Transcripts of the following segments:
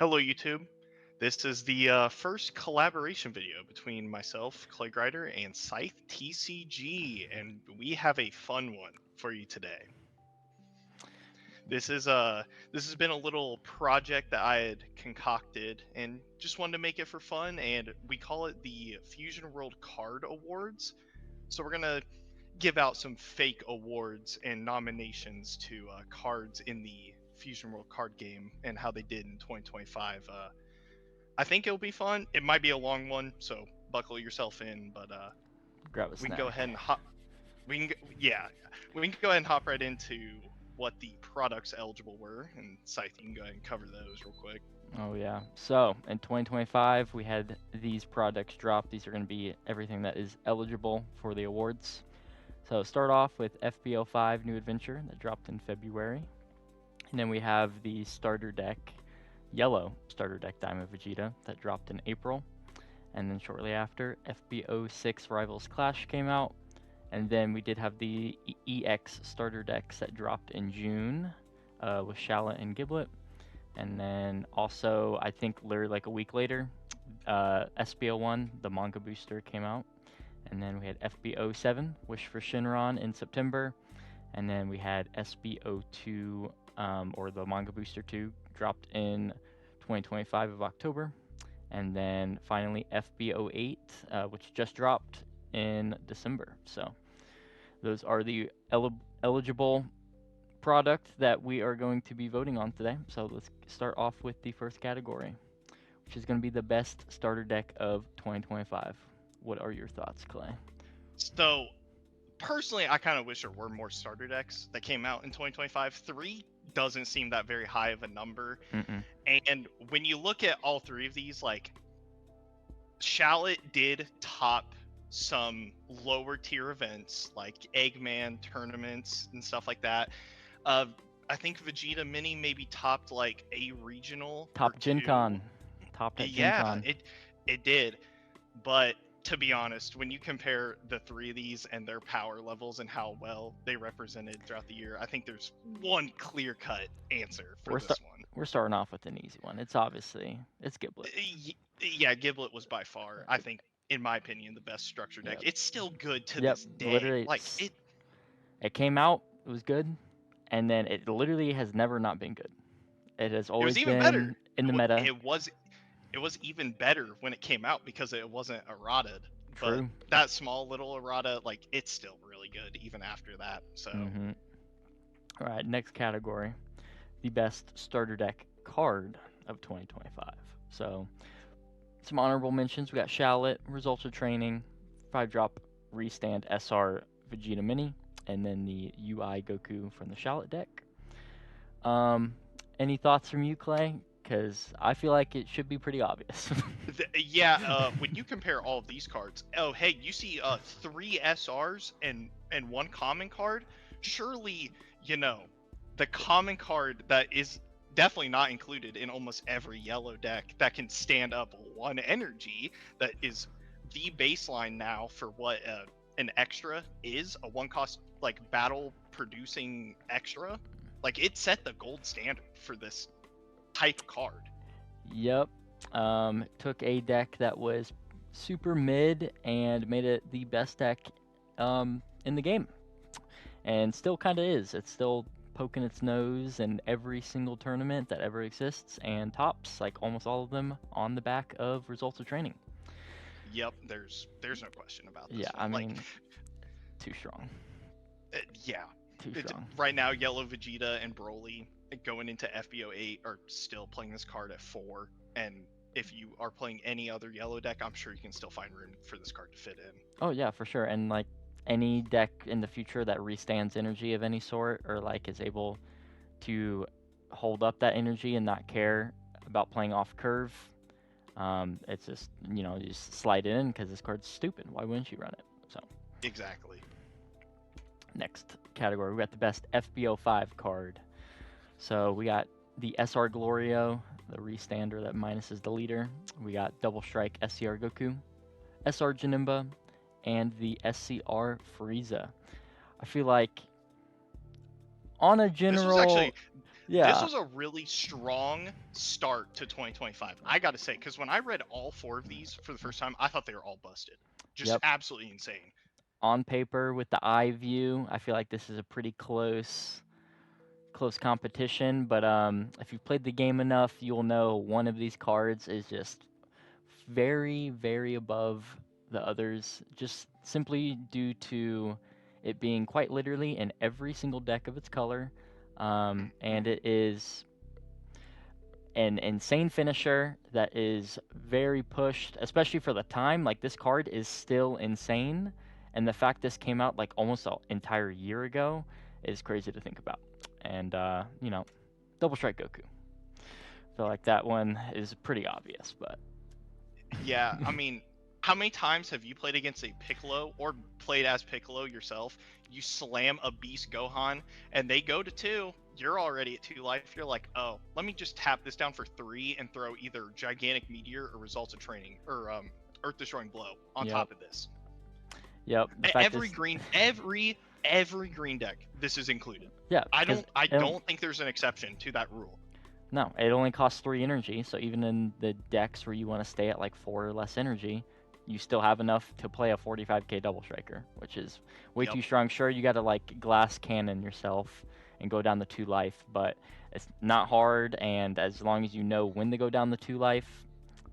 Hello, YouTube. This is the first collaboration video between myself, Clay Grider, and Scythe TCG, and we have a fun one for you today. This has been a little project that I had concocted and just wanted to make it for fun, and we call it the Fusion World Card Awards. So we're gonna give out some fake awards and nominations to cards in the Fusion World card game and how they did in 2025. I think it'll be fun. It might be a long one, so buckle yourself in. But Grab a we can go snack. ahead and hop. Yeah, we can go ahead and hop right into what the products eligible were, and Scythe, you can go ahead and cover those real quick. Oh yeah. So in 2025, we had these products drop. These are going to be everything that is eligible for the awards. So start off with FBO 5 New Adventure that dropped in February, and then we have the starter deck, yellow starter deck Diamond Vegeta that dropped in April, and then shortly after FBO 6 Rivals Clash came out, and then we did have the EX starter decks that dropped in June with Shallot and Giblet. And then also, I think literally like a week later, SBO1, the manga booster, came out. And then we had FBO7, Wish for Shinron, in September. And then we had SBO2, or the manga booster 2, dropped in 2025 of October. And then finally FBO8, which just dropped in December. So those are the eligible product that we are going to be voting on today. So let's start off with the first category, which is going to be the best starter deck of 2025. What are your thoughts, Clay? So personally, I kind of wish there were more starter decks that came out in 2025. 3 doesn't seem that very high of a number. Mm-mm. And when you look at all 3 of these, like Shallot did top some lower tier events like Eggman tournaments and stuff like that. I think Vegeta Mini maybe topped like a regional Top or Gen 2. Con. Topped at Gen Yeah, Con. it did. But to be honest, when you compare the 3 of these and their power levels and how well they represented throughout the year, I think there's one clear-cut answer for this one. We're starting off with an easy one. It's Giblet. Yeah, Giblet was by far, I think, in my opinion, the best structure deck. Yep. It's still good to Yep. this day. Literally, Like it it came out, it was good, and then it literally has never not been good. It has it was always even better. been in the meta. It was even better when it came out because it wasn't errata. But True. that small little errata, like it's still really good even after that. So All right, next category, the best starter deck card of 2025. So some honorable mentions. We got Shallot, Results of Training, 5-drop Restand SR Vegeta Mini, and then the UI Goku from the Shallot deck. Any thoughts from you, Clay? Because I feel like it should be pretty obvious. yeah, when you compare all of these cards, oh hey, you see 3 SRs and 1 common card. Surely, you know, the common card that is definitely not included in almost every yellow deck that can stand up 1 energy, that is the baseline now for what an extra is, a 1 cost like battle producing extra. Like it set the gold standard for this type card. Yep. Took a deck that was super mid and made it the best deck in the game. And still kind of is. It's still poking its nose in every single tournament that ever exists and tops like almost all of them on the back of Results of Training. Yep, there's no question about this Yeah, one. I mean, too strong. Yeah. Too strong. Right now, Yellow Vegeta and Broly going into FBO 8 are still playing this card at 4. And if you are playing any other yellow deck, I'm sure you can still find room for this card to fit in. Oh, yeah, for sure. And like any deck in the future that restands energy of any sort or like is able to hold up that energy and not care about playing off curve, it's just, you know, you just slide it in because this card's stupid. Why wouldn't you run it? So Exactly. next category, we got the best FBO 5 card. So we got the SR Glorio, the restander that minuses the leader. We got Double Strike SCR Goku, SR Janemba, and the SCR Frieza. I feel like on a general This Yeah, was a really strong start to 2025. I got to say, because when I read all 4 of these for the first time, I thought they were all busted. Just yep. absolutely insane. On paper with the eye view, I feel like this is a pretty close competition, but if you've played the game enough, you'll know one of these cards is just very above the others, just simply due to it being quite literally in every single deck of its color. And it is an insane finisher that is very pushed, especially for the time. Like, this card is still insane, and the fact this came out like almost an entire year ago is crazy to think about. And Double Strike Goku. I feel like that one is pretty obvious, but Yeah, I mean, how many times have you played against a Piccolo or played as Piccolo yourself? You slam a Beast Gohan and they go to 2. You're already at 2 life. You're like, oh, let me just tap this down for 3 and throw either Gigantic Meteor or Results of Training or Earth Destroying Blow on yep, top of this. yep. The fact Every is, green, every green deck, this is included. yeah, I because don't think there's an exception to that rule. no, it only costs 3 energy, so even in the decks where you want to stay at like 4 or less energy, you still have enough to play a 45k Double Striker, which is way Yep. too strong. Sure, you got to like glass cannon yourself and go down the 2 life, but it's not hard, and as long as you know when to go down the 2 life,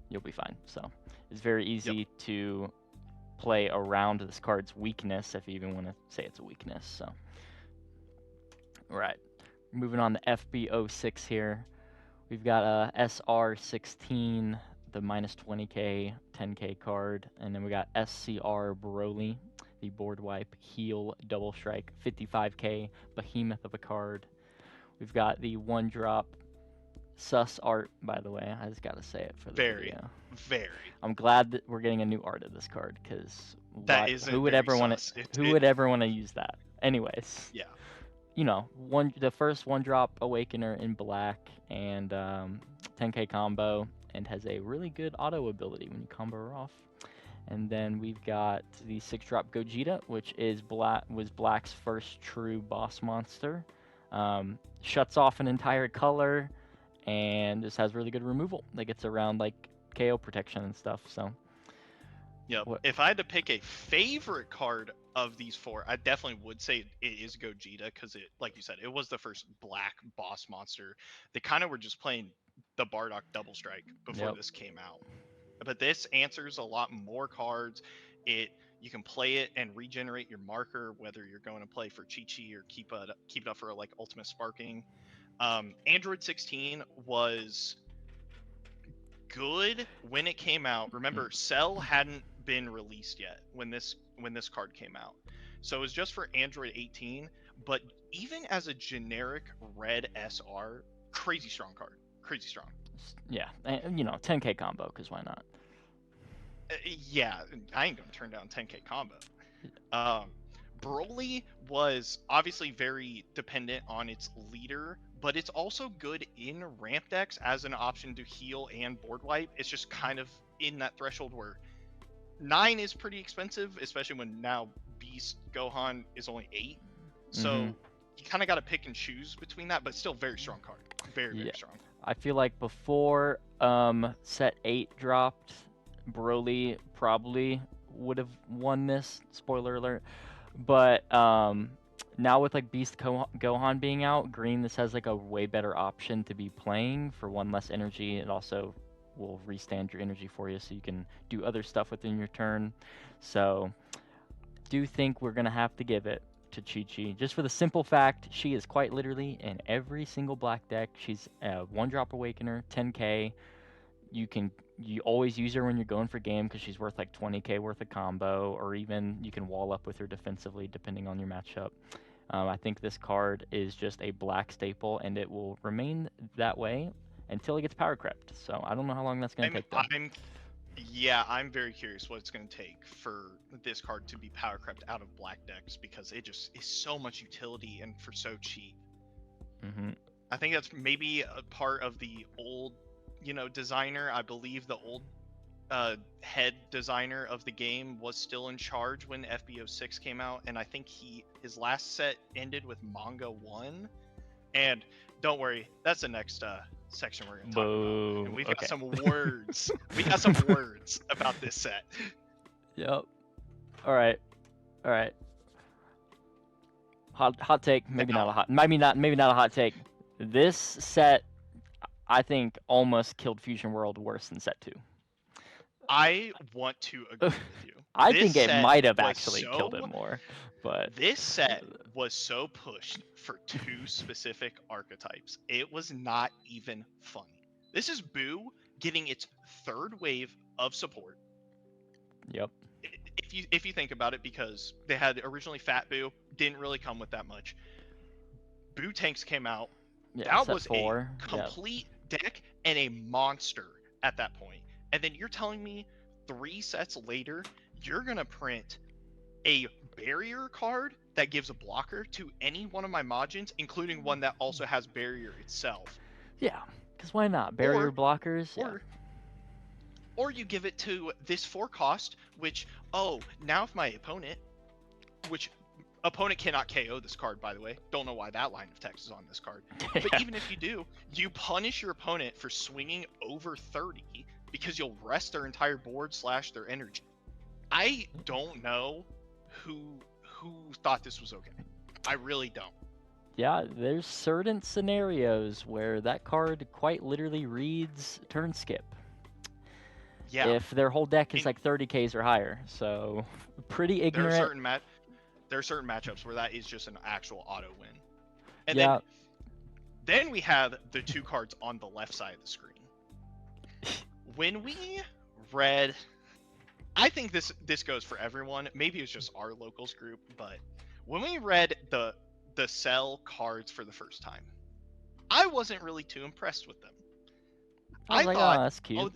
you'll be fine. So it's very Yep. easy to play around this card's weakness, if you even want to say it's a weakness. So, right, moving on to FB06 here. We've got a SR16, the minus 20k, 10k card, and then we got SCR Broly, the board wipe heal double strike, 55k behemoth of a card. We've got the 1-drop sus art, by the way. I just gotta say it for the video. Very. I'm glad that we're getting a new art of this card, because That isn't who would very ever want sus. to? Who would ever want to use that? Anyways. Yeah. The first 1-drop Awakener in black and 10k combo, and has a really good auto ability when you combo her off. And then we've got the 6-drop Gogeta, which was Black's first true boss monster. Shuts off an entire color, and just has really good removal that gets around like KO protection and stuff. So Yep. what? If I had to pick a favorite card of these 4, I definitely would say it is Gogeta because it, like you said, it was the first black boss monster. They kind of were just playing the Bardock Double Strike before Yep. this came out. But this answers a lot more cards. You can play it and regenerate your marker, whether you're going to play for Chi-Chi or keep it up for like Ultimate Sparking. Android 16 was good when it came out. Remember, Cell hadn't been released yet when this card came out, so it was just for Android 18. But even as a generic red SR, crazy strong card, crazy strong. Yeah, and 10k combo, because why not? Yeah, I ain't gonna turn down 10k combo. Broly was obviously very dependent on its leader, but it's also good in ramp decks as an option to heal and board wipe. It's just kind of in that threshold where 9 is pretty expensive, especially when now Beast Gohan is only 8. So you kind of got to pick and choose between that, but still very strong card. Very strong. I feel like before set 8 dropped, Broly probably would have won this. Spoiler alert. But now with like Beast Gohan being out, green, this has like a way better option to be playing for 1 less energy. It also will restand your energy for you, so you can do other stuff within your turn. So do think we're gonna have to give it to Chi-Chi, just for the simple fact she is quite literally in every single black deck. She's a 1-drop Awakener, 10k. You always use her when you're going for game because she's worth like 20k worth of combo, or even you can wall up with her defensively depending on your matchup. I think this card is just a black staple, and it will remain that way until it gets power crept. So I don't know how long that's going to take, though. I'm very curious what it's going to take for this card to be power crept out of black decks, because it just is so much utility and for so cheap. I think that's maybe a part of the old designer. I believe the old head designer of the game was still in charge when FB06 came out, and I think his last set ended with Manga 1. And don't worry, that's the next section we're going to talk about. Boo. And we've Okay. got some words. We got some words about this set. Yep. All right. Hot take, maybe not a hot, maybe not a hot take. This set, I think, almost killed Fusion World worse than set 2. I want to agree with you. I This think it set might have was actually killed it more, but This set was so pushed for 2 specific archetypes. It was not even funny. This is Boo getting its 3rd wave of support. Yep. If you think about it, because they had originally Fat Boo, didn't really come with that much. Boo Tanks came out. Yeah, that was 4. a complete deck and a monster at that point. And then you're telling me 3 sets later, you're gonna print a barrier card that gives a blocker to any one of my Majins, including one that also has barrier itself. Yeah, because why not? Barrier blockers. Or you give it to this 4 cost, which, now if my opponent cannot KO this card, by the way. Don't know why that line of text is on this card. Yeah. But even if you do, you punish your opponent for swinging over 30 because you'll rest their entire board / their energy. I don't know who thought this was okay. I really don't. Yeah, there's certain scenarios where that card quite literally reads turn skip. Yeah. If their whole deck is like 30Ks or higher, so pretty ignorant. There are certain matchups where that is just an actual auto win. And yeah. then we have the 2 cards on the left side of the screen. When we read, I think this goes for everyone. Maybe it's just our locals group, but when we read the Cell cards for the first time, I wasn't really too impressed with them. I was thought, that's cute.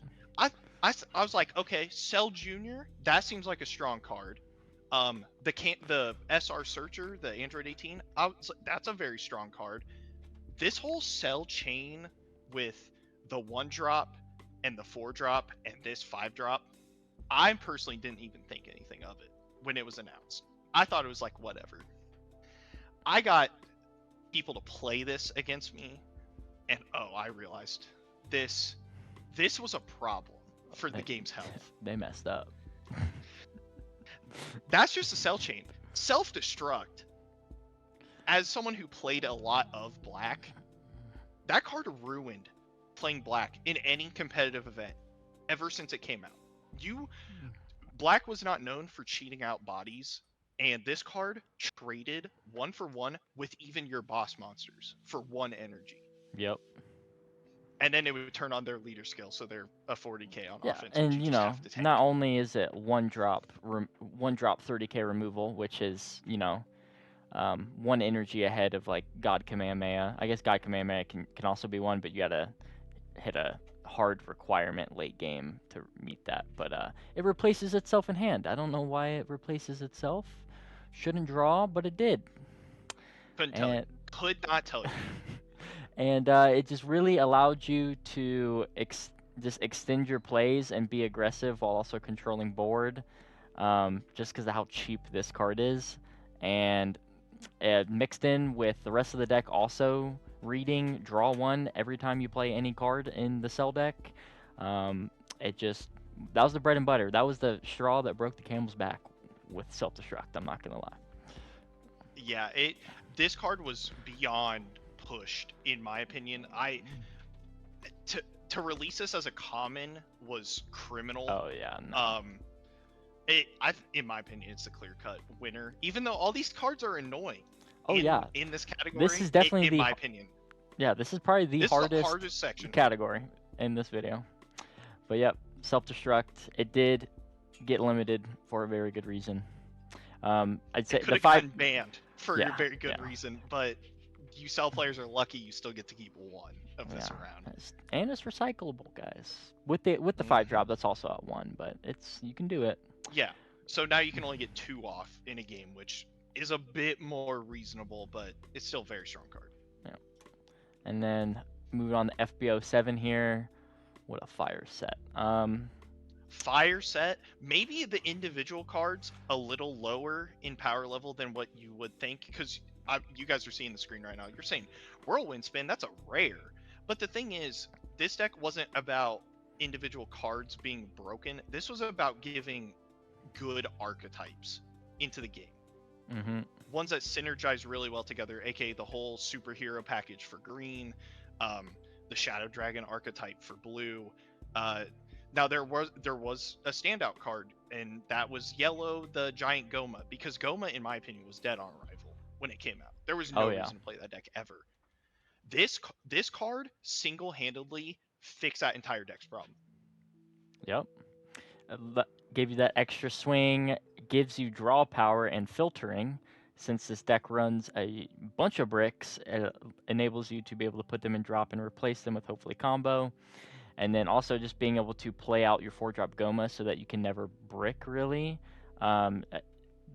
I was like, okay, Cell Junior, that seems like a strong card. The SR Searcher, the Android 18, that's a very strong card. This whole Cell chain with the 1-drop and the 4-drop and this 5-drop, I personally didn't even think anything of it when it was announced. I thought it was like whatever. I got people to play this against me, and I realized this was a problem for the game's health. They messed up. That's just a Cell chain. Self-destruct. As someone who played a lot of Black, that card ruined playing Black in any competitive event ever since it came out. Black was not known for cheating out bodies, and this card traded 1-for-1 with even your boss monsters for 1 energy. Yep. And then it would turn on their leader skill, so they're a 40k on offense. And not only is it 1-drop 30k removal, which is 1 energy ahead of like God Kamehameha. I guess God Kamehameha can also be 1, but you gotta hit a hard requirement late game to meet that. But it replaces itself in hand. I don't know why it replaces itself. Shouldn't draw, but it did. Couldn't tell you. Could not tell you. And it just really allowed you to just extend your plays and be aggressive while also controlling board, just because of how cheap this card is. And mixed in with the rest of the deck also reading draw 1 every time you play any card in the Cell deck. That was the bread and butter. That was the straw that broke the camel's back with Self-Destruct. I'm not gonna lie. Yeah, this card was beyond pushed, in my opinion. To release this as a common was criminal. Oh yeah. No. In my opinion, it's a clear-cut winner. Even though all these cards are annoying. In this category, this is definitely in my opinion. Yeah, this is probably the hardest section category in this video. But yep, Self-Destruct. It did get limited for a very good reason. I'd say the 5 banned for a very good reason, but you Cell players are lucky you still get to keep 1 of this around. And it's recyclable, guys. With the 5-drop, that's also at 1, but you can do it. Yeah. So now you can only get 2 off in a game, which is a bit more reasonable, but it's still a very strong card. Yeah. And then moving on to FBO 7 here. What a fire set. Fire set, maybe the individual cards a little lower in power level than what you would think, because you guys are seeing the screen right now. You're saying Whirlwind Spin, that's a rare. But the thing is, this deck wasn't about individual cards being broken. This was about giving good archetypes into the game. Mm-hmm. Ones that synergize really well together, aka the whole superhero package for green, the Shadow Dragon archetype for blue. Now there was a standout card, and that was yellow, the giant Goma, because Goma, in my opinion, was dead on arrival when it came out. There was no Oh yeah. reason to play that deck ever. This card single-handedly fixed that entire deck's problem. Yep. Gave you that extra swing, gives you draw power and filtering. Since this deck runs a bunch of bricks, it enables you to be able to put them in drop and replace them with hopefully combo. And then also just being able to play out your 4-drop Goma so that you can never brick really.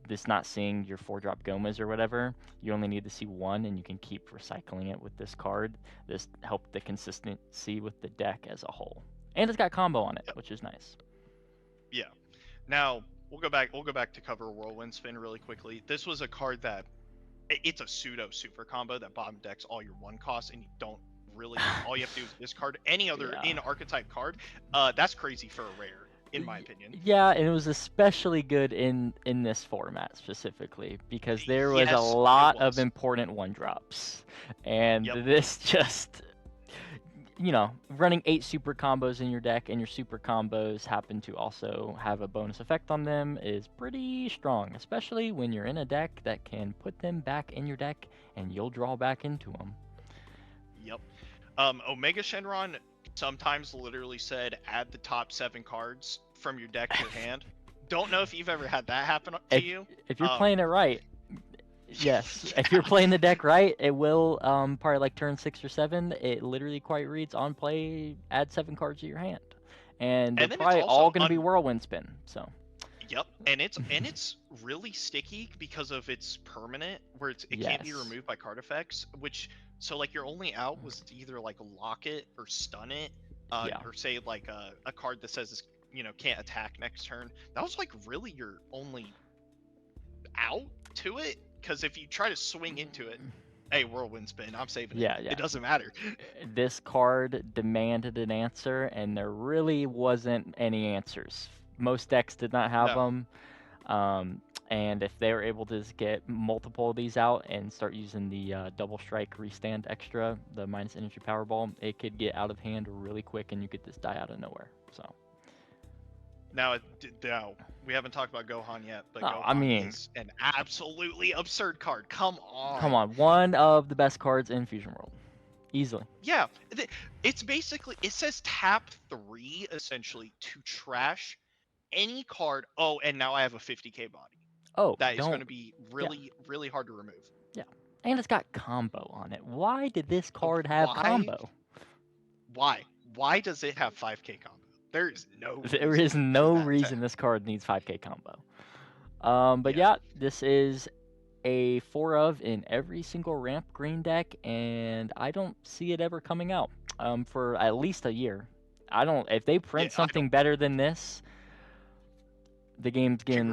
This not seeing your 4-drop Gomas or whatever, you only need to see one and you can keep recycling it with this card. This helped the consistency with the deck as a whole. And it's got combo on it, which is nice. Yeah. Now we'll go back to cover Whirlwind Spin really quickly. This was a card that it's a pseudo super combo that bottom decks all your one costs, and you don't really all you have to do is discard any other in archetype card. That's crazy for a rare, in my opinion. Yeah, and it was especially good in this format specifically because there was a lot of important 1-drops, and this just, you know, running 8 super combos in your deck and your super combos happen to also have a bonus effect on them is pretty strong, especially when you're in a deck that can put them back in your deck and you'll draw back into them. Yep. Omega Shenron sometimes literally said add the top 7 cards from your deck to your hand. Don't know if you've ever had that happen to you. If you're playing it right, yes. If you're playing the deck right, it will probably like turn 6 or 7. It literally quite reads on play, add 7 cards to your hand, and they're probably all going to be Whirlwind Spin. So. Yep, and it's really sticky because of its permanent, where it can't be removed by card effects. Which so like your only out was to either like lock it or stun it, or say like a card that says can't attack next turn. That was like really your only out to it, because if you try to swing into it, hey, Whirlwind Spin, I'm saving it. Yeah. It doesn't matter. This card demanded an answer, and there really wasn't any answers. Most decks did not have them. And if they were able to just get multiple of these out and start using the double strike restand extra, the minus energy Powerball, it could get out of hand really quick and you could just die out of nowhere. So. Now we haven't talked about Gohan yet, but Gohan is an absolutely absurd card. Come on. One of the best cards in Fusion World. Easily. Yeah. It's basically, it says tap 3 essentially to trash any card. Oh, and now I have a 50k body. Oh, that is going to be really hard to remove. Yeah, and it's got combo on it. Why did this card have combo? Why does it have 5k combo? There is no reason this card needs 5k combo. But yeah, this is a 4 of in every single ramp green deck, and I don't see it ever coming out for at least a year. If they print something better than this, the game's getting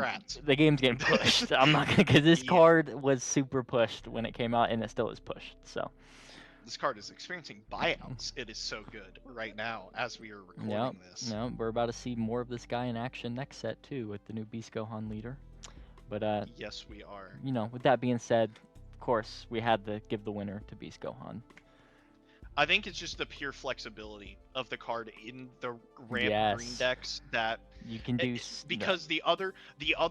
pushed. I'm not gonna, because this card was super pushed when it came out, and it still is pushed. So this card is experiencing buyouts. It is so good right now as we are recording this. No, we're about to see more of this guy in action next set too with the new Beast Gohan leader. But yes, we are. With that being said, of course we had to give the winner to Beast Gohan. I think it's just the pure flexibility of the card in the ramp green decks that you can do, because the other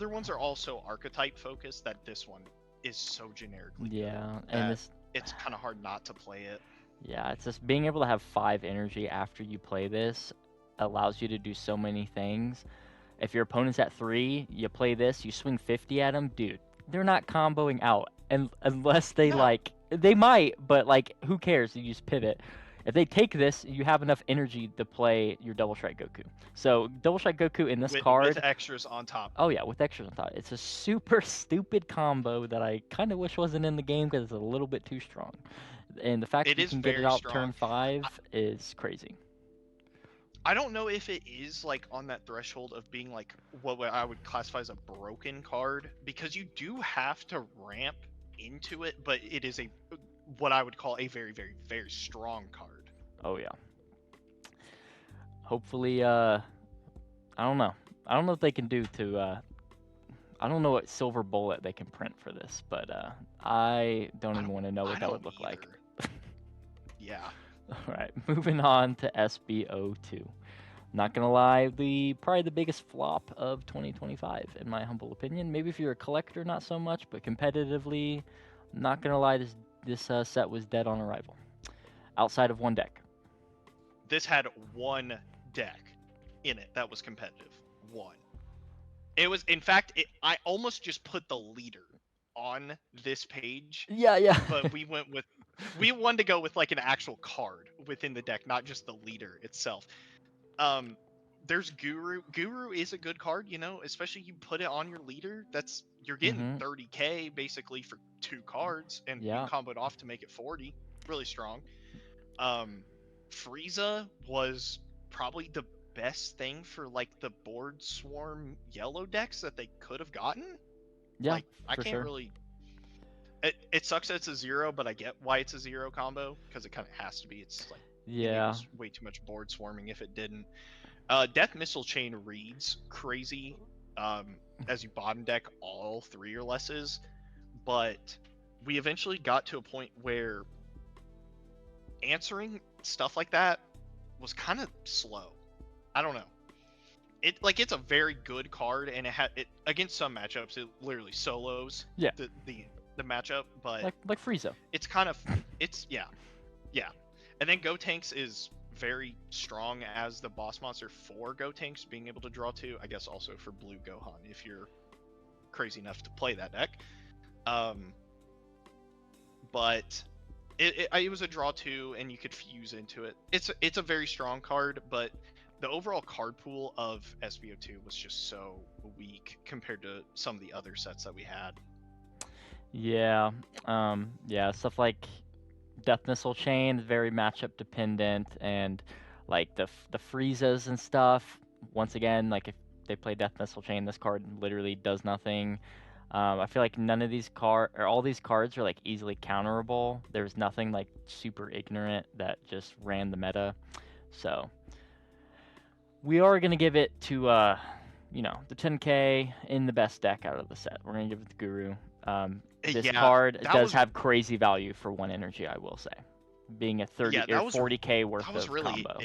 ones are also archetype focused. That this one is so generically good, and it's kind of hard not to play it. Yeah, it's just being able to have 5 energy after you play this allows you to do so many things. If your opponent's at 3, you play this, you swing 50 at them, dude. They're not comboing out, and unless they They might, but who cares? You just pivot. If they take this, you have enough energy to play your Double Strike Goku. So Double Strike Goku in this card with extras on top. Oh yeah, with extras on top. It's a super stupid combo that I kind of wish wasn't in the game because it's a little bit too strong. And the fact that you can get it out turn 5 is crazy. I don't know if it is on that threshold of being what I would classify as a broken card, because you do have to ramp into it, but it is what I would call a very, very, very strong card. Oh yeah. Hopefully, I don't know. I don't know what they can do to. I don't know what silver bullet they can print for this, but I don't even want to know I what that don't would look like. either. Yeah. All right, moving on to SBO2. Not gonna lie, probably the biggest flop of 2025, in my humble opinion. Maybe if you're a collector, not so much, but competitively, not gonna lie, this set was dead on arrival. Outside of one deck. This had one deck in it that was competitive. One. It was, in fact, I almost just put the leader on this page, Yeah. but we wanted to go with like an actual card within the deck, not just the leader itself. There's Guru. Guru is a good card, especially you put it on your leader. You're getting 30k basically for 2 cards, and you Yeah. combo it off to make it 40. Really strong. Frieza was probably the best thing for like the board swarm yellow decks that they could have gotten. Yeah, Like I for can't sure. really. It sucks that it's a 0, but I get why it's a 0 combo because it kind of has to be. It's like enables way too much board swarming if it didn't. Death Missile Chain reads crazy as you bottom deck all 3 or lesses, but we eventually got to a point where answering stuff like that was kind of slow. I don't know. It's a very good card, and it against some matchups it literally solos the matchup, but like Frieza. It's kind of yeah. And then Gotenks is very strong as the boss monster for Gotenks, being able to draw 2. I guess also for Blue Gohan if you're crazy enough to play that deck. But it was a draw 2, and you could fuse into it. It's a very strong card, but the overall card pool of SBO2 was just so weak compared to some of the other sets that we had. Yeah, stuff like Death Missile Chain is very matchup dependent, and like the Friezas and stuff. Once again, like if they play Death Missile Chain, this card literally does nothing. I feel like none of these all these cards are like easily counterable. There's nothing like super ignorant that just ran the meta. So we are gonna give it to the 10k in the best deck out of the set. We're gonna give it to Guru. This card does have crazy value for 1 energy, I will say. Being a 30 or 40k worth of combo.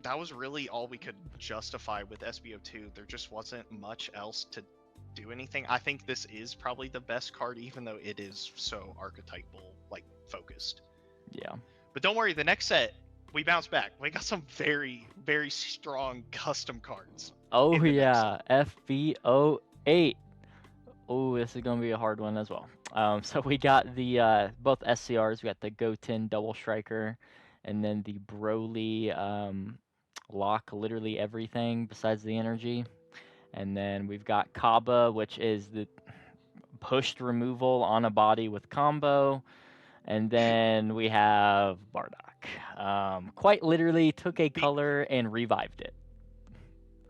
That was really all we could justify with SBO2. There just wasn't much else to do anything. I think this is probably the best card, even though it is so archetypal, like focused. Yeah. But don't worry, the next set, we bounce back. We got some very, very strong custom cards. Oh yeah, FBO8. Oh, this is gonna be a hard one as well. So we got the both SCRs. We got the Goten Double Striker, and then the Broly lock literally everything besides the energy. And then we've got Kaba, which is the pushed removal on a body with combo. And then we have Bardock. Quite literally took a color and revived it.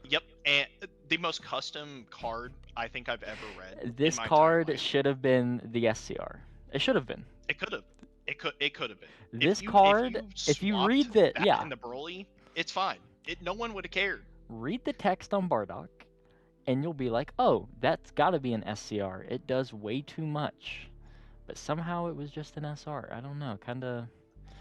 Yep, and the most custom card I think I've ever read. This card should have been the SCR. It should have been. It could have. It could have been. This card, if you read the in the Broly, it's fine. No one would have cared. Read the text on Bardock, and you'll be like, oh, that's got to be an SCR. It does way too much. But somehow it was just an SR. I don't know, kind of.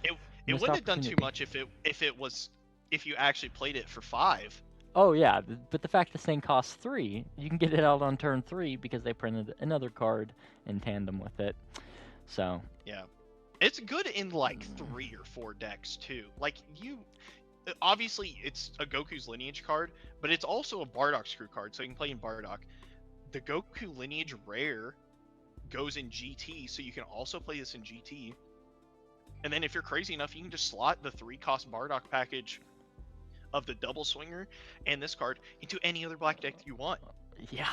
It wouldn't have done too much if you actually played it for 5. Oh yeah, but the fact this thing costs 3, you can get it out on turn 3 because they printed another card in tandem with it. So yeah, it's good in like 3 or 4 decks too. Like obviously it's a Goku's Lineage card, but it's also a Bardock Screw card, so you can play in Bardock. The Goku Lineage rare goes in GT, so you can also play this in GT. And then if you're crazy enough, you can just slot the 3-cost Bardock package of the Double Swinger and this card into any other black deck you want. Yeah.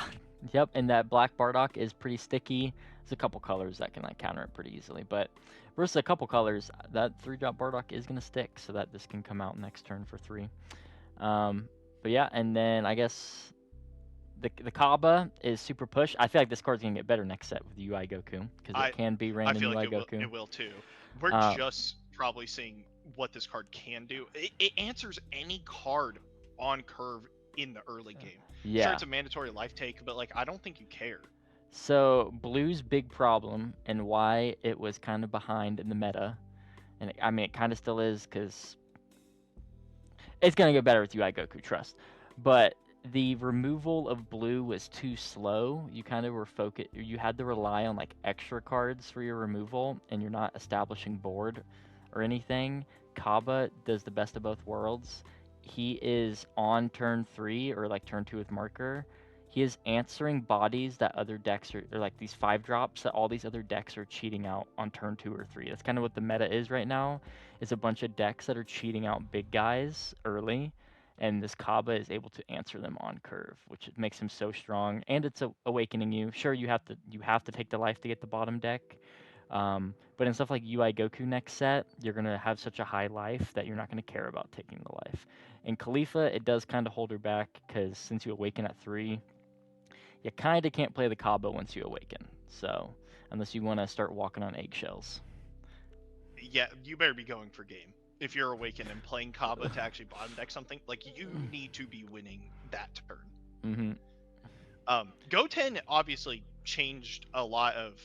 Yep, and that black Bardock is pretty sticky. There's a couple colors that can like counter it pretty easily, but versus a couple colors, that 3-drop Bardock is gonna stick, so that this can come out next turn for 3. But yeah, and then I guess the Kaba is super push. I feel like this card's gonna get better next set with UI Goku because I it can be I ran in feel like UI it will Goku. it will too. We're Uh, just probably seeing what this card can do. It answers any card on curve in the early game. Sure, yeah. it's a mandatory life take, but like I don't think you care. So Blue's big problem and why it was kind of behind in the meta, and I mean it kind of still is because it's gonna get better with UI Goku, trust. But the removal of Blue was too slow. You kind of were focused. You had to rely on like extra cards for your removal, and you're not establishing board or anything. Kaba does the best of both worlds. He is on turn 3 or like turn 2 with marker. He is answering bodies that other decks are like these 5-drops that all these other decks are cheating out on turn 2 or 3. That's kind of what the meta is right now. Is a bunch of decks that are cheating out big guys early, and this Kaba is able to answer them on curve, which makes him so strong. And it's awakening you. Sure, you have to take the life to get the bottom deck, but in stuff like UI Goku next set, you're gonna have such a high life that you're not gonna care about taking the life. In Khalifa, it does kind of hold her back because since you awaken at 3, you kind of can't play the Kaba once you awaken. So unless you want to start walking on eggshells. Yeah, you better be going for game. If you're awakened and playing Kaba to actually bottom deck something, like you need to be winning that turn. Goten obviously changed a lot of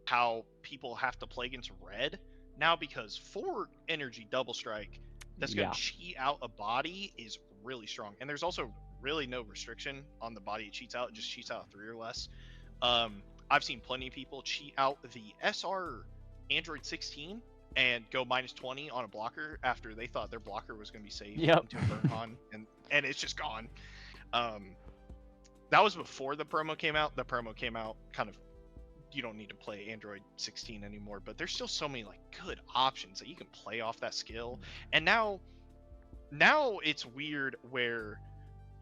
how people have to play against red now because 4 energy double strike that's going Yeah. to cheat out a body is really strong, and there's also really no restriction on the body it cheats out. It just cheats out 3 or less. I've seen plenty of people cheat out the SR Android 16 and go -20 on a blocker after they thought their blocker was going to be safe into a Burnhon, and it's just gone. That was before the promo came out. The promo came out kind of, you don't need to play Android 16 anymore, but there's still so many like good options that you can play off that skill. And now it's weird where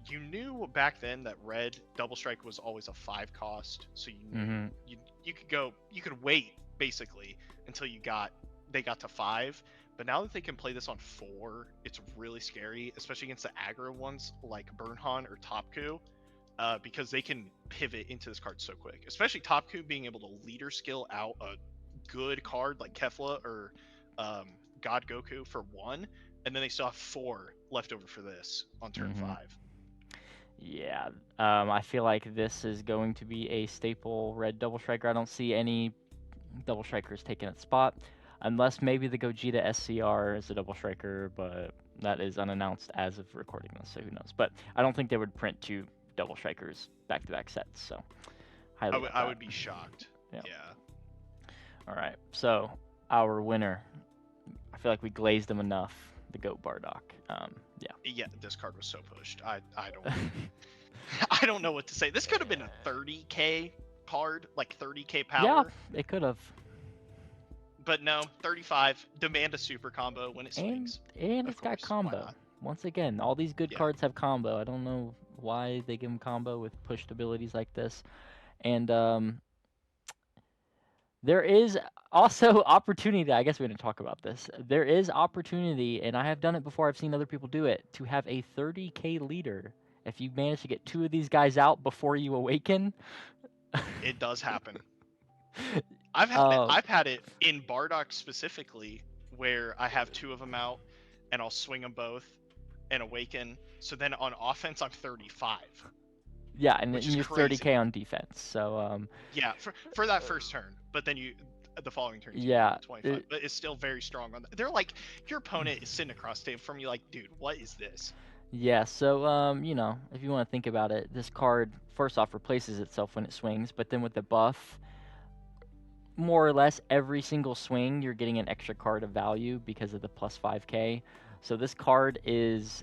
you knew back then that red double strike was always a 5 cost, so you knew you could wait basically until they got to 5. But now that they can play this on 4, it's really scary, especially against the aggro ones like Burnhon or Topku. Because they can pivot into this card so quick, especially Topku being able to leader skill out a good card like Kefla or God Goku for 1, and then they still have 4 left over for this on turn 5. Yeah, I feel like this is going to be a staple red double striker. I don't see any double strikers taking its spot, unless maybe the Gogeta SCR is a double striker, but that is unannounced as of recording this, so who knows. But I don't think they would print 2 double strikers back-to-back sets, so I would be shocked. Yeah. All right, so our winner, I feel like we glazed him enough, the Goat Bardock. Yeah, this card was so pushed. I don't I don't know what to say. This could have been a 30k card, like 30k power. Yeah, it could have. But no, 35. Demand a super combo when it swings. And it's got combo. Once again, all these good cards have combo. I don't know why they give them combo with pushed abilities like this. And there is also opportunity. I guess we didn't talk about this. There is opportunity, and I have done it before. I've seen other people do it, to have a 30k leader. If you manage to get 2 of these guys out before you awaken, it does happen. I've had it in Bardock specifically, where I have 2 of them out, and I'll swing them both and awaken. So then on offense, I'm 35. Yeah, and you're 30k on defense. So yeah, for that first turn, but then the following turn, 25. But it's still very strong on. They're like, your opponent is sitting across the table from you, like, dude, what is this? Yeah, so you know, if you want to think about it, this card first off replaces itself when it swings, but then with the buff, more or less every single swing you're getting an extra card of value because of the plus 5k. So this card is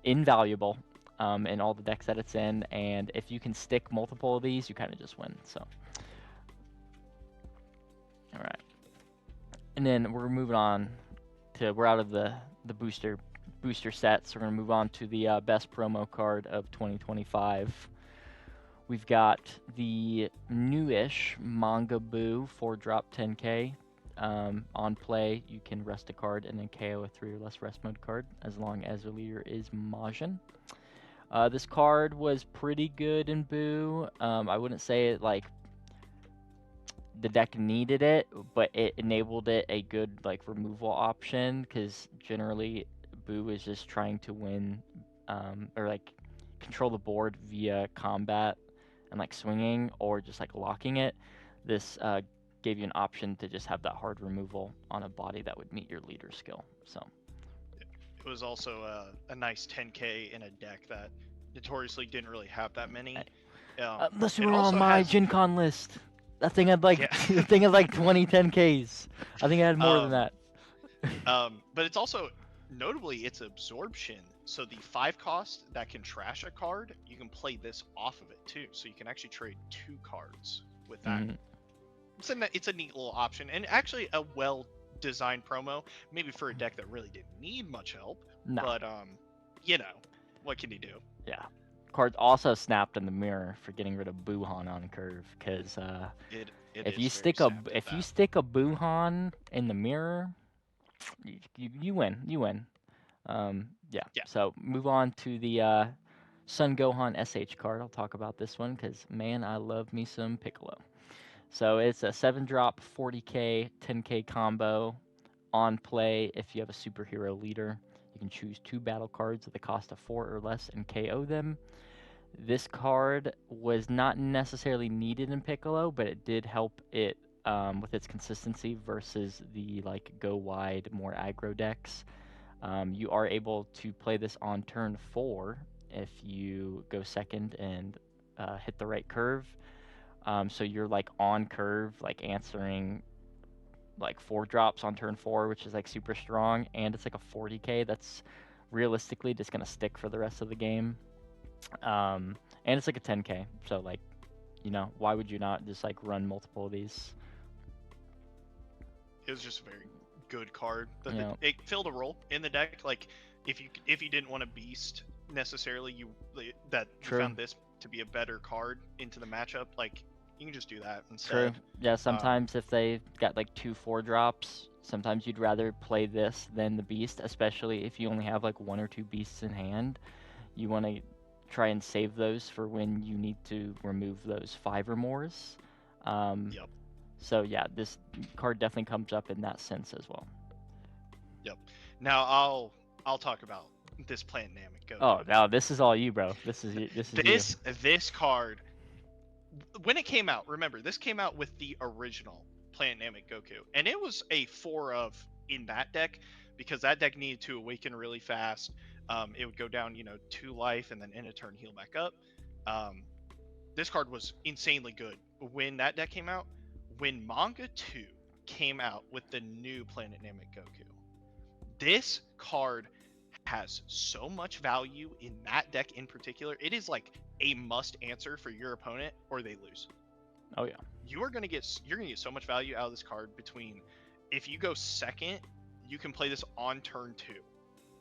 invaluable in all the decks that it's in, and if you can stick multiple of these, you kind of just win. So, all right, and then we're moving on to we're out of the booster sets. We're gonna move on to the best promo card of 2025. We've got the newish Manga Buu 4-drop 10k. On play, you can rest a card and then KO a 3 or less rest mode card as long as the leader is Majin. This card was pretty good in Boo. I wouldn't say it like the deck needed it, but it enabled it a good like removal option because generally Boo is just trying to win or like control the board via combat and like swinging or just like locking it. This gave you an option to just have that hard removal on a body that would meet your leader skill. So It was also a nice 10k in a deck that notoriously didn't really have that many. unless you It were on also my has Gen Con list, that thing had like yeah. the thing had like 20 10Ks. I think I had more than that. But it's also notably its absorption. So the 5 cost that can trash a card, you can play this off of it too. So you can actually trade 2 cards with that. Mhm. It's a neat little option and actually a well designed promo. Maybe for a deck that really didn't need much help, No. but you know, what can you do? Yeah. Card also snapped in the mirror for getting rid of Buhan on curve because It if is you very stick snapped at if you that. stick a Buhan in the mirror, you win. You win. Yeah. Yeah. So move on to the Sun Gohan SH card. I'll talk about this one because man, I love me some Piccolo. So it's a 7-drop 40k 10k combo. On play, if you have a superhero leader, you can choose 2 battle cards at the cost of 4 or less and KO them. This card was not necessarily needed in Piccolo, but it did help it with its consistency versus the like go wide, more aggro decks. You are able to play this on turn 4 if you go second and hit the right curve. So you're like on curve, like answering like 4 drops on turn 4, which is like super strong, and it's like a 40k that's realistically just gonna stick for the rest of the game. And it's like a 10k, so like, you know, why would you not just like run multiple of these? It was just a very good card. Yeah. It filled a role in the deck. Like if you didn't want a beast necessarily, you True. found this to be a better card into the matchup. Like you can just do that True. instead. Yeah, sometimes if they got like 2 4-drops, sometimes you'd rather play this than the beast, especially if you only have like 1 or 2 beasts in hand. You want to try and save those for when you need to remove those 5 or mores. Yep. So yeah, this card definitely comes up in that sense as well. Yep. Now I'll talk about this Plant-Namek Goku. Oh, now this is all you, bro. This is you. This card, when it came out, remember this came out with the original Plant-Namek Goku, and it was a 4 of in that deck because that deck needed to awaken really fast. It would go down, 2 life and then in a turn heal back up. This card was insanely good when that deck came out. When Manga 2 came out with the new Plant-Namek Goku, this card has so much value in that deck in particular. It is like a must answer for your opponent or they lose. Oh yeah. You're gonna get so much value out of this card between if you go second, you can play this on turn 2.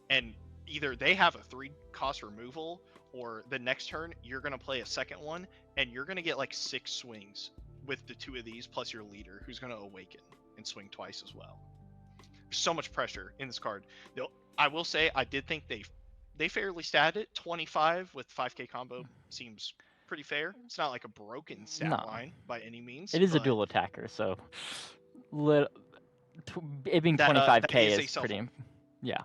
And either they have a 3 cost removal or the next turn you're gonna play a second one and you're gonna get like 6 swings with the 2 of these plus your leader who's gonna awaken and swing twice as well. There's so much pressure in this card. I will say I did think they fairly statted it. 25 with 5k combo seems pretty fair. It's not like a broken stat line by any means. It is a dual attacker, so it being 25k is pretty. Yeah.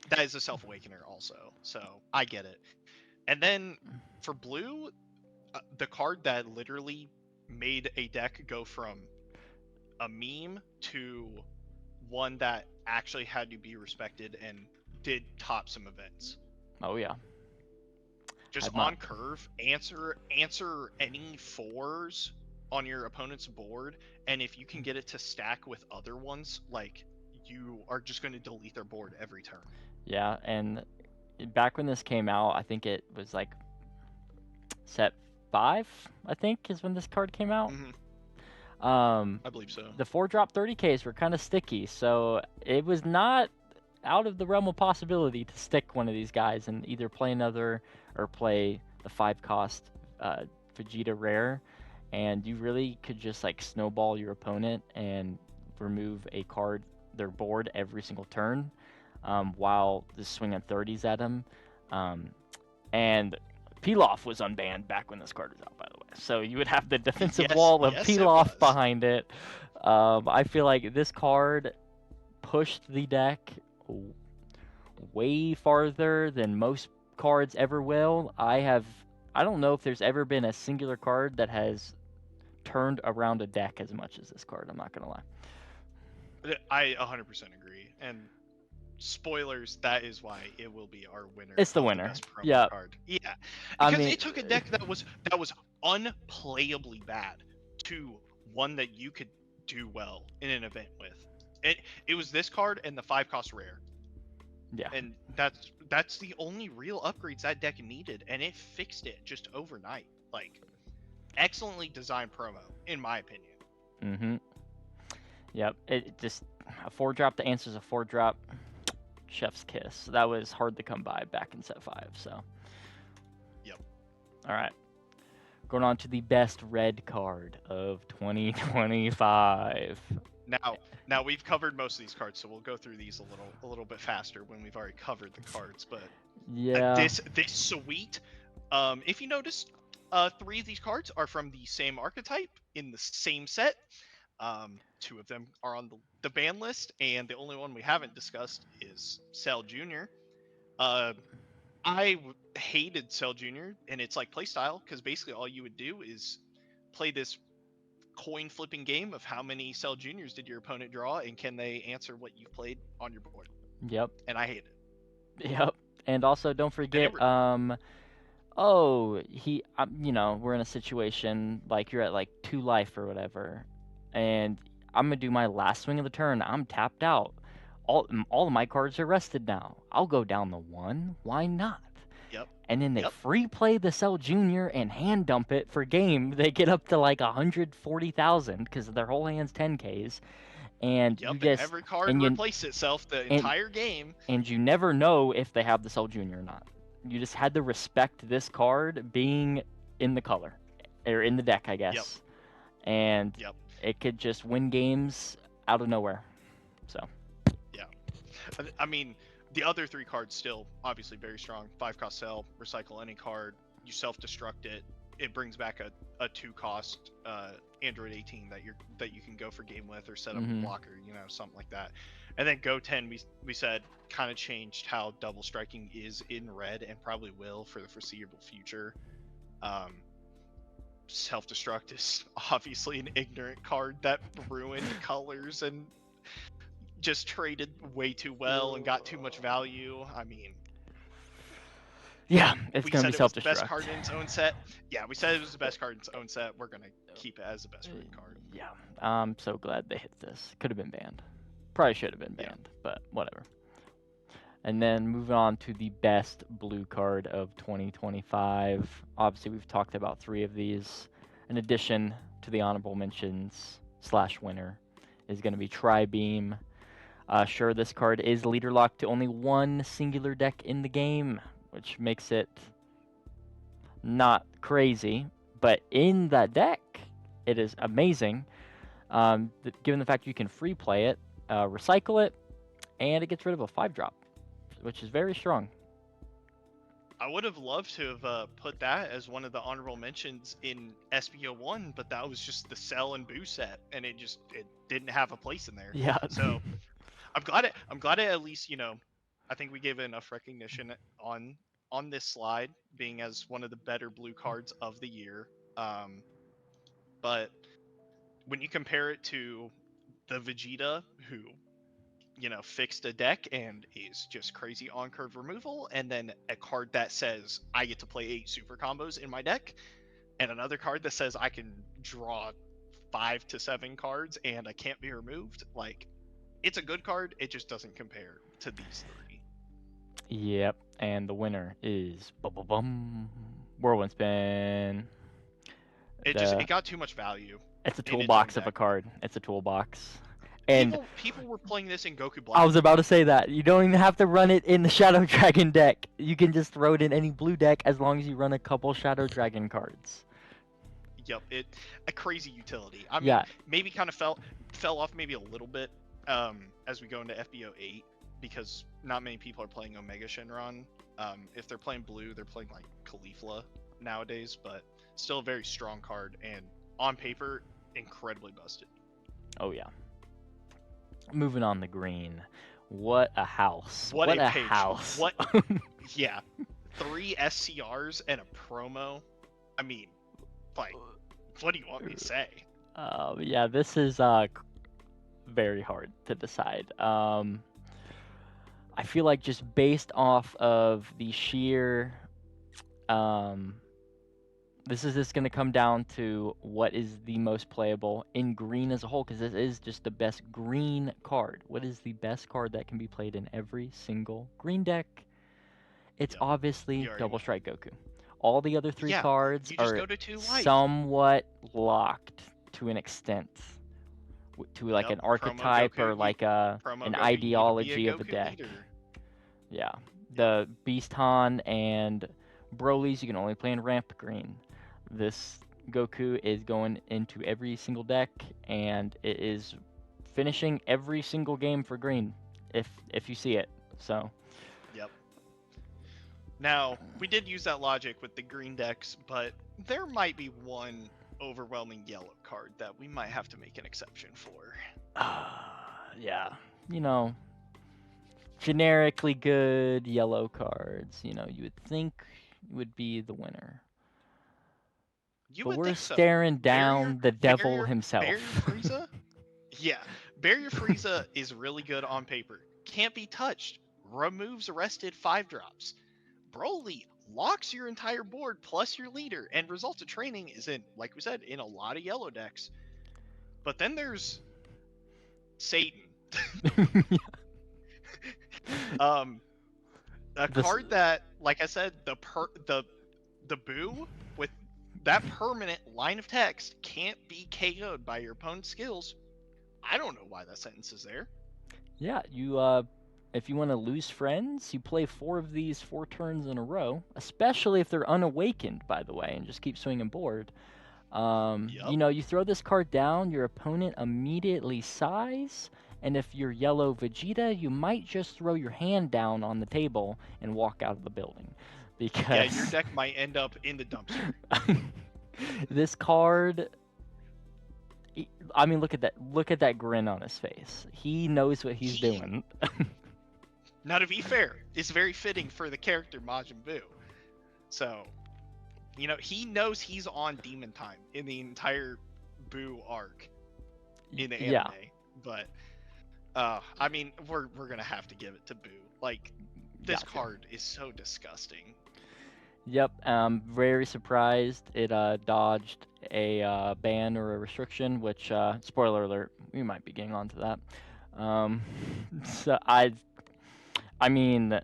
That is a self-awakener also, so I get it. And then for blue, the card that literally made a deck go from a meme to one that actually had to be respected and did top some events. Oh yeah. Just on curve, answer any 4s on your opponent's board, and if you can get it to stack with other ones, like you are just going to delete their board every turn. Yeah, and back when this came out, I think it was like set 5, I think, is when this card came out. I believe so. The 4-drop 30Ks were kind of sticky, so it was not out of the realm of possibility to stick one of these guys and either play another or play the 5-cost Vegeta rare, and you really could just like snowball your opponent and remove a card their board every single turn while just swinging 30s at them. And Pilaf was unbanned back when this card was out, by the way. So you would have the defensive Yes, wall of yes, it Pilaf was. behind it. I feel like this card pushed the deck way farther than most cards ever will. I don't know if there's ever been a singular card that has turned around a deck as much as this card. I'm not gonna lie. I 100% agree. And spoilers, that is why it will be our winner. It's the of winner. best promo Yeah. card. Yeah. I Because mean, it took a deck that was unplayably bad to one that you could do well in an event with. It was this card and the 5-cost rare. yeah. And that's the only real upgrades that deck needed, and it fixed it just overnight. Like, excellently designed promo, in my opinion. Mm-hmm. Yep. It just a 4-drop that answers a 4-drop. Chef's kiss. That was hard to come by back in set 5. So. Yep. All right. Going on to the best red card of 2025. Now we've covered most of these cards, so we'll go through these a little bit faster when we've already covered the cards. But Yeah. this suite, if you notice, 3 of these cards are from the same archetype in the same set. 2 of them are on the ban list, and the only one we haven't discussed is Cell Jr. I hated Cell Jr. and its like playstyle, because basically all you would do is play this coin flipping game of how many Cell Juniors did your opponent draw, and can they answer what you played on your board. Yep. And I hate it. Yep. And also, don't forget, we're in a situation like you're at like 2 life or whatever, and I'm gonna do my last swing of the turn. I'm tapped out. All of my cards are rested now. I'll go down the 1. Why not? Yep. And then they free play the Cell Junior and hand dump it for game. They get up to like 140,000 because their whole hand's 10Ks. And you just every card replaces itself the entire game. And you never know if they have the Cell Junior or not. You just had to respect this card being in the color, or in the deck, I guess. Yep. And it could just win games out of nowhere. So. Yeah. I mean, the other 3 cards still obviously very strong. 5-cost Cell, recycle any card, you self-destruct it. It brings back a 2-cost Android 18 that you can go for game with, or set up a blocker, something like that. And then Go 10, we said, kind of changed how double striking is in red, and probably will for the foreseeable future. Self-destruct is obviously an ignorant card that ruined colors and just traded way too well and got too much value. I mean, yeah, it's gonna be self-destruct. Best card in its own set. Yeah, we said it was the best card in its own set. We're gonna keep it as the best red card. Yeah, I'm so glad they hit this. Could have been banned. Probably should have been banned, but whatever. And then moving on to the best blue card of 2025. Obviously, we've talked about 3 of these. In addition to the honorable mentions / winner is going to be Tri-Beam. Sure, this card is leader locked to only 1 singular deck in the game, which makes it not crazy. But in that deck, it is amazing. Given the fact you can free play it, recycle it, and it gets rid of a 5-drop, which is very strong. I would have loved to have put that as one of the honorable mentions in SBO1, but that was just the Cell and Boo set, and it didn't have a place in there. Yeah. So I'm glad it at least, I think we gave it enough recognition on this slide, being as one of the better blue cards of the year. But when you compare it to the Vegeta, who fixed a deck and is just crazy on curve removal, and then a card that says I get to play 8 super combos in my deck, and another card that says I can draw 5 to 7 cards and I can't be removed. Like, it's a good card, it just doesn't compare to these 3. Yep, and the winner is Whirlwind Spin. It got too much value. It's a toolbox of a card. It's a toolbox. And people were playing this in Goku Black. I was about to say that. You don't even have to run it in the Shadow Dragon deck. You can just throw it in any blue deck as long as you run a couple Shadow Dragon cards. Yep, a crazy utility. I mean, maybe kind of fell off maybe a little bit as we go into FBO 8, because not many people are playing Omega Shenron. If they're playing blue, they're playing like Caulifla nowadays, but still a very strong card, and on paper, incredibly busted. Oh yeah. Moving on to green. What a house. What a page. house. What? Yeah. 3 SCRs and a promo. I mean, like, what do you want me to say? Yeah, this is very hard to decide. I feel like just based off of the sheer this is just going to come down to what is the most playable in green as a whole, because this is just the best green card. What is the best card that can be played in every single green deck? It's Yep, obviously you already Double know. Strike Goku. All the other 3 Yeah, cards you just are go to 2 life. somewhat locked to an extent, to like Yep, an promo archetype Goku, or like an Goku, you ideology be a of a Goku deck. leader. Yeah, the Beast Han and Broly's you can only play in ramp green. This Goku is going into every single deck, and it is finishing every single game for green, if you see it. So. Yep. Now, we did use that logic with the green decks, but there might be one overwhelming yellow card that we might have to make an exception for. Yeah, you know, generically good yellow cards, you would think would be the winner. You But would we're think so. staring down the devil himself. Barrier Frieza? Yeah, Barrier Frieza is really good on paper. Can't be touched. Removes arrested 5-drops. Broly locks your entire board plus your leader, and Results of Training is in, like we said, in a lot of yellow decks. But then there's Satan. A card that, like I said, the Boo with that permanent line of text can't be KO'd by your opponent's skills. I don't know why that sentence is there. Yeah, if you want to lose friends, you play 4 of these 4 turns in a row, especially if they're unawakened, by the way, and just keep swinging board. Yep. You throw this card down, your opponent immediately sighs, and if you're yellow Vegeta, you might just throw your hand down on the table and walk out of the building. Because yeah, your deck might end up in the dumpster. This card, I mean, look at that grin on his face. He knows what he's doing. Now, to be fair, it's very fitting for the character Majin Buu. So, he knows he's on demon time in the entire Buu arc in the anime. Yeah. But, I mean, we're gonna have to give it to Buu. Like, this card is so disgusting. Yep, very surprised it dodged a ban or a restriction, which, spoiler alert, we might be getting onto that. So I mean,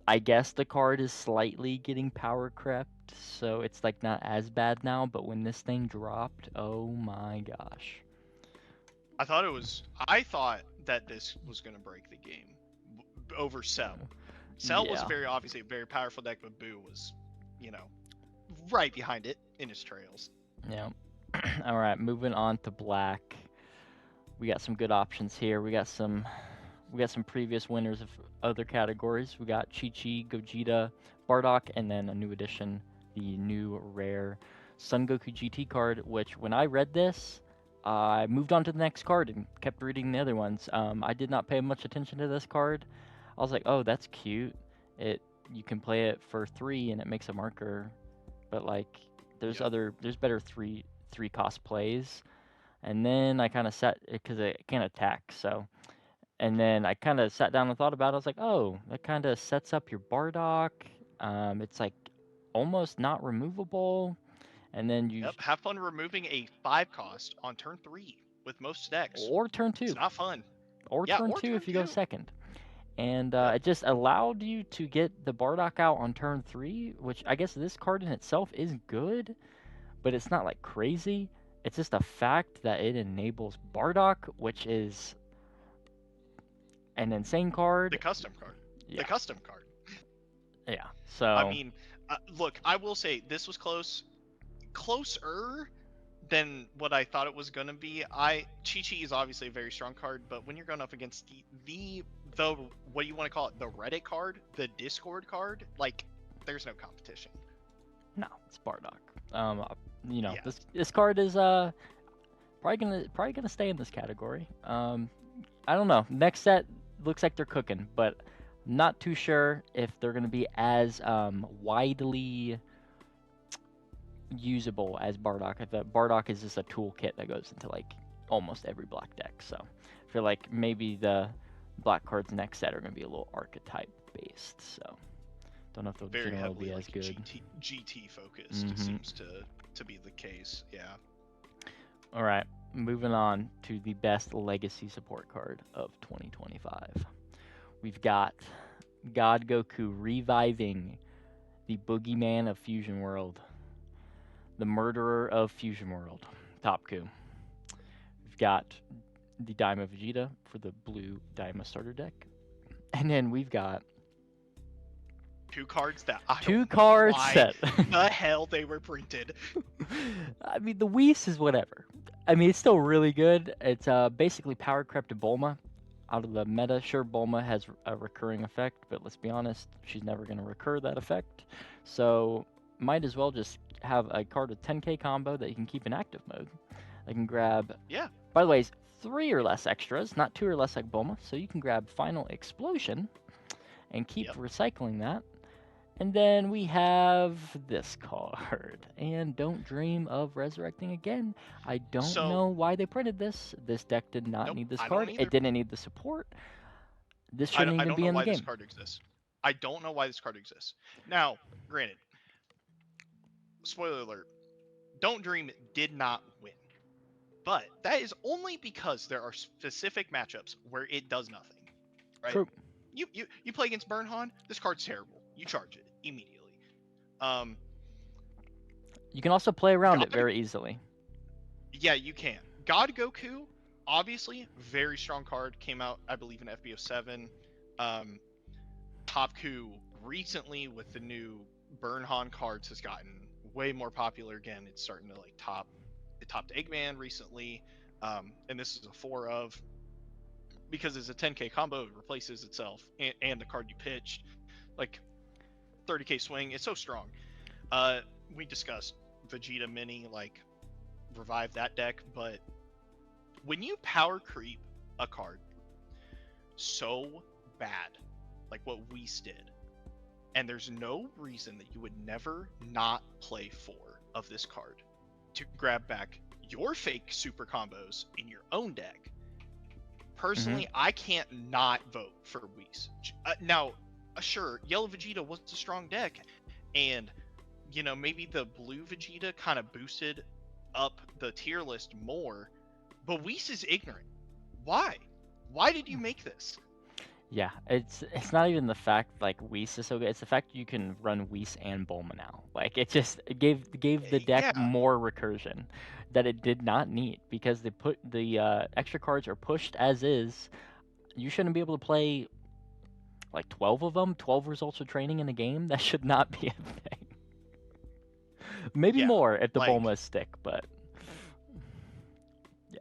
I guess the card is slightly getting power crept, so it's like not as bad now, but when this thing dropped, oh my gosh. I thought that this was gonna break the game over Cell. Cell was obviously a very powerful deck, but Buu was, right behind it in his trails. Yeah. All right, moving on to black. We got some good options here. We got some previous winners of other categories. We got Chi-Chi, Gogeta, Bardock, and then a new addition, the new rare Son Goku GT card, which when I read this, I moved on to the next card and kept reading the other ones. I did not pay much attention to this card. I was like, oh, that's cute. You can play it for 3 and it makes a marker, but like there's better 3 cost plays. And then I kind of sat, because it can't attack, so. And then I kind of sat down and thought about it. I was like, oh, that kind of sets up your Bardock. It's like almost not removable. And then you have fun removing a 5 cost on turn 3 with most decks. Or turn 2. It's not fun. Or turn 2 if you go second. And it just allowed you to get the Bardock out on turn 3, which I guess this card in itself is good, but it's not like crazy. It's just a fact that it enables Bardock, which is an insane card. The custom card. Yeah. The custom card. Yeah. So I mean, look, I will say this was closer than what I thought it was gonna be. Chi-Chi is obviously a very strong card, but when you're going up against the the what do you want to call it? The Reddit card, the Discord card. Like, there's no competition. No, it's Bardock. You know, Yeah. this card is probably gonna stay in this category. I don't know. Next set looks like they're cooking, but not too sure if they're gonna be as widely usable as Bardock. I thought Bardock is just a toolkit that goes into like almost every black deck. So I feel like maybe the black cards next set are gonna be a little archetype based. So don't know if they'll Very generally heavily be like as good. GT focused. It seems to be the case. Yeah. All right, moving on to the best legacy support card of 2025. We've got God Goku reviving the boogeyman of Fusion World, the murderer of Fusion World, Topku. We've got the Daima Vegeta for the blue Daima starter deck. And then we've got Two cards that I two don't know cards why set. the hell they were printed. I mean, the Whis is whatever. I mean, it's still really good. It's basically power crept to Bulma out of the meta. Sure, Bulma has a recurring effect, but let's be honest, she's never going to recur that effect. So might as well just have a card with 10k combo that you can keep in active mode. I can grab. Yeah. By the way, 3 or less extras, not 2 or less like Bulma. So you can grab Final Explosion and keep recycling that. And then we have this card, and Don't Dream of Resurrecting Again. I don't know why they printed this. This deck did not need this card. It didn't need the support. This shouldn't even be in the game. I don't know why this card exists. I don't know why this card exists. Now, granted, spoiler alert, Don't Dream did not win. But that is only because there are specific matchups where it does nothing. Right? True. You play against Burnhan, this card's terrible. You charge it immediately. You can also play around it very easily. Yeah, you can. God Goku, obviously, very strong card. Came out, I believe, in FBO 7. Topku recently with the new Burnhan cards has gotten way more popular again. It's starting to like top. It topped Eggman recently, and this is a 4 of. Because it's a 10k combo, it replaces itself and the card you pitched. Like 30k swing, it's so strong. We discussed Vegeta Mini, like revive that deck, but when you power creep a card so bad, like what Whis did, and there's no reason that you would never not play 4 of this card to grab back your fake super combos in your own deck. Personally, I can't not vote for Whis. Now, sure, Yellow Vegeta was a strong deck, and you know maybe the Blue Vegeta kind of boosted up the tier list more, but Whis is ignorant. Why? Why did you make this? Yeah, it's not even the fact like Whis is so good. It's the fact you can run Whis and Bulma now. Like it gave the deck more recursion that it did not need because they put the extra cards are pushed as is. You shouldn't be able to play like 12 of them, 12 results of training in a game. That should not be a thing. Maybe more if the Bulma stick, but yeah.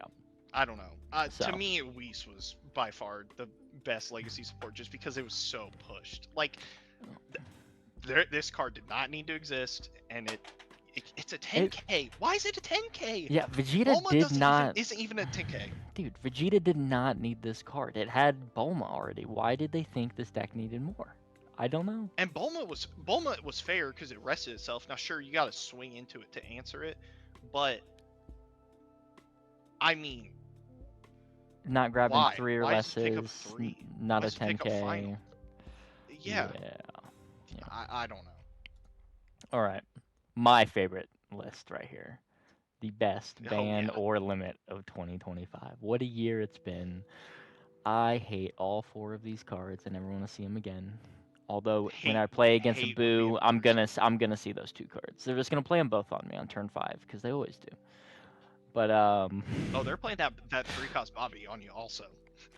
I don't know. To me, Whis was by far the best legacy support just because it was so pushed. Like, this card did not need to exist, and it's a 10k. Why is it a 10k? Yeah, Vegeta isn't even a 10k. Dude, Vegeta did not need this card. It had Bulma already. Why did they think this deck needed more? I don't know. And Bulma was fair because it rested itself. Now, sure, you got to swing into it to answer it, but I mean, not grabbing why? 3 or less is not a 10k. Yeah. I don't know. All right, my favorite list right here, the best ban or limit of 2025. What a year it's been. I hate all 4 of these cards. I never want to see them again. Although when I play against a Boo, I'm gonna see those 2 cards. They're just gonna play them both on me on turn 5 because they always do. But oh, they're playing that 3-cost Bobby on you also,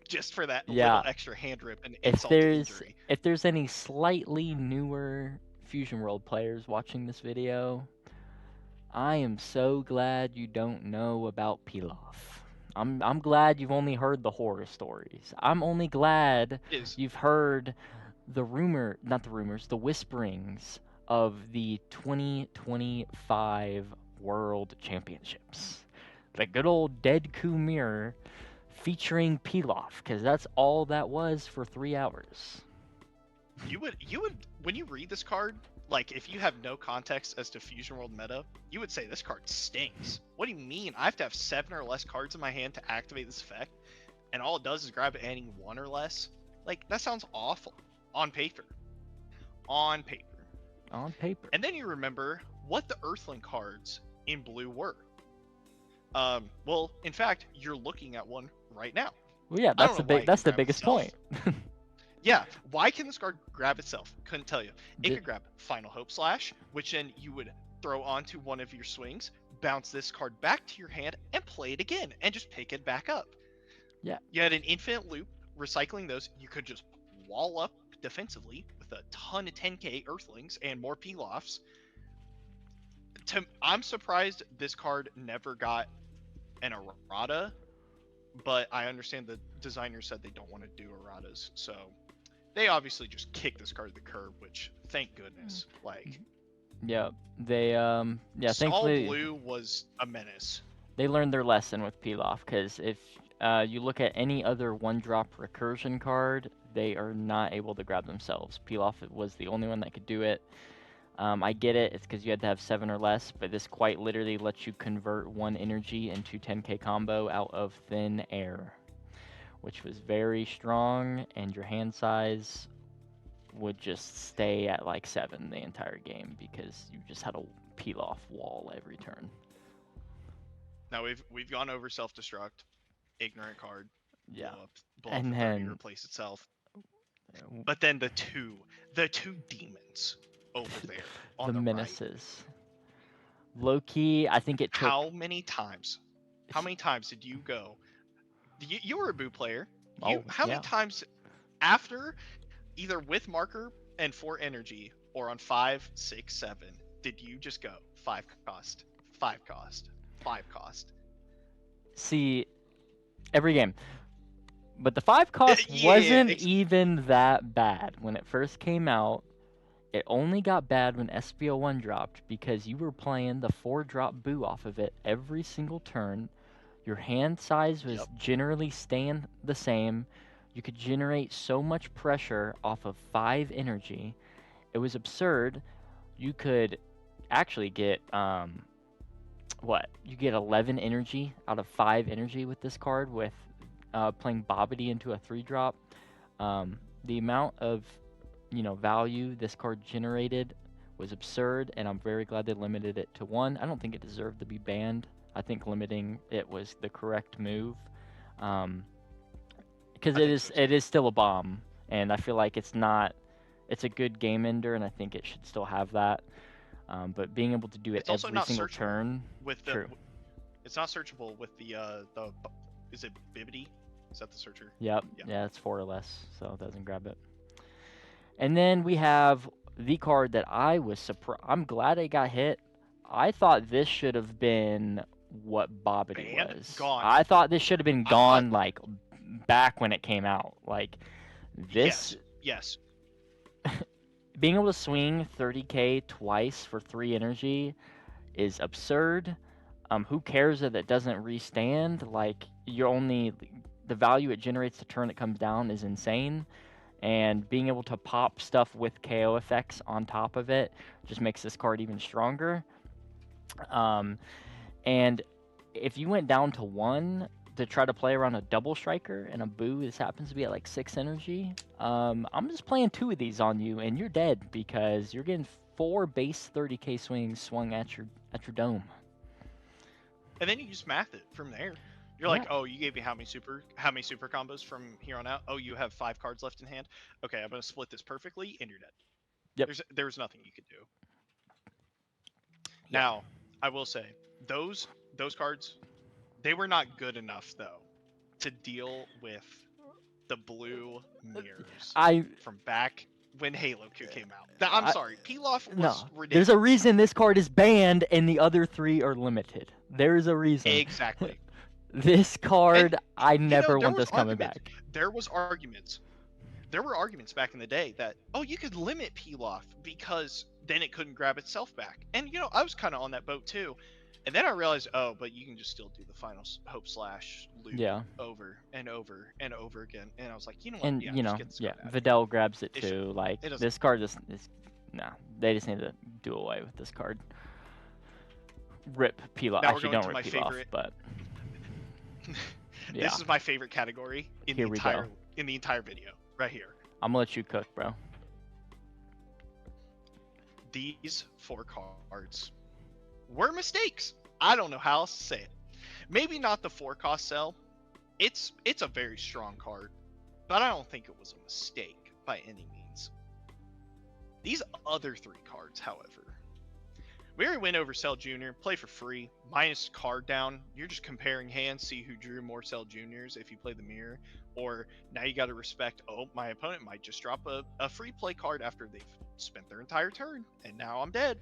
just for that little extra hand rip and insult to injury. If there's any slightly newer Fusion World players watching this video, I am so glad you don't know about Pilaf. I'm glad you've only heard the horror stories. I'm only glad Is you've heard not the rumors, the whisperings of the 2025 World Championships. The good old Deadku mirror featuring Pilaf, because that's all that was for 3 hours. you would when you read this card, like if you have no context as to Fusion World meta, you would say this card stinks. What do you mean? I have to have 7 or less cards in my hand to activate this effect, and all it does is grab any 1 or less. Like that sounds awful on paper. On paper. On paper. And then you remember what the Earthling cards in blue were. Well, in fact, you're looking at one right now. Well, yeah, I don't know why it that's can the grab biggest itself. point. Yeah, why can this card grab itself? Couldn't tell you. It Di- could grab Final Hope Slash, which then you would throw onto one of your swings, bounce this card back to your hand, and play it again, and just pick it back up. Yeah. You had an infinite loop, recycling those. You could just wall up defensively with a ton of 10k Earthlings and more Pilafs. I'm surprised this card never got an errata, but I understand the designers said they don't want to do erratas, so they obviously just kicked this card to the curb, which thank goodness. Like, Yeah, they All thankfully Blue was a menace. they learned their lesson with Pilaf, because if you look at any other one-drop recursion card, they are not able to grab themselves. Pilaf was the only one that could do it. I get it, it's because you had to have 7 or less, but this quite literally lets you convert 1 energy into 10k combo out of thin air, which was very strong, and your hand size would just stay at like 7 the entire game because you just had a peel off wall every turn. Now we've gone over self-destruct, ignorant card, Yeah. blow up And for 30, then replace itself. But then the two demons over there on the the right. menaces. Low key, I think it took. How many times did you go? You were a boo player. How many times after, either with marker and 4 energy, or on 5, 6, 7, did you just go 5 cost, 5 cost, 5 cost? See, every game. But the 5 cost wasn't even that bad when it first came out. It only got bad when SPO1 dropped because you were playing the 4-drop boo off of it every single turn. Your hand size was generally staying the same. You could generate so much pressure off of 5 energy. It was absurd. You could actually get you get 11 energy out of 5 energy with this card with playing Bobbity into a 3-drop. The amount of value this card generated was absurd, and I'm very glad they limited it to 1. I don't think it deserved to be banned. I think limiting it was the correct move, because it is still a bomb, and I feel like it's a good game ender, and I think it should still have that. But being able to do it every single turn, true. It's not searchable with the is it Bibbidi? Is that the searcher? Yep. Yeah, it's 4 or less, so it doesn't grab it. And then we have the card that I was surprised. I'm glad it got hit. I thought this should have been what Bobbity was. Gone. I thought this should have been gone like back when it came out. Like this. Yes. Being able to swing 30k twice for 3 energy is absurd. Who cares if it doesn't restand? Like the value it generates the turn it comes down is insane. And being able to pop stuff with KO effects on top of it just makes this card even stronger. And if you went down to 1 to try to play around a double striker and a boo, this happens to be at like 6 energy, I'm just playing 2 of these on you and you're dead because you're getting 4 base 30k swings swung at your dome. And then you just math it from there. You're like, oh, you gave me how many super combos from here on out? Oh, you have 5 cards left in hand. Okay, I'm gonna split this perfectly, and you're dead. Yep. There's nothing you could do. Now, I will say those cards, they were not good enough though to deal with the blue mirrors from back when Halo 2 came out. I'm sorry, Pilaf was ridiculous. There's a reason this card is banned and the other 3 are limited. There is a reason. Exactly. This And card, I never there want was this coming arguments. back. There was arguments. There were arguments back in the day that, oh, you could limit Pilaf because then it couldn't grab itself back. And I was kind of on that boat too. And then I realized, oh, but you can just still do the final hope slash loop Yeah. over and over and over again. And I was like, you know what? And Yeah, just get this yeah, card out of here. Videl grabs it It should. too. Like It doesn't. this card just is nah. They just need to do away with this card. Rip Pilaf. Now we're Actually, going don't to rip my Pilaf, favorite. but yeah. This is my favorite category in Here the we entire go. video, right here. I'm gonna let you cook, bro. These 4 cards were mistakes. I don't know how else to say it. Maybe not the 4-cost sell. It's a very strong card, but I don't think it was a mistake by any means. These other 3 cards, however, we already went over Cell Jr. Play for free, minus card down. You're just comparing hands, see who drew more Cell Juniors if you play the mirror. Or now you got to respect, oh, my opponent might just drop a free play card after they've spent their entire turn, and now I'm dead.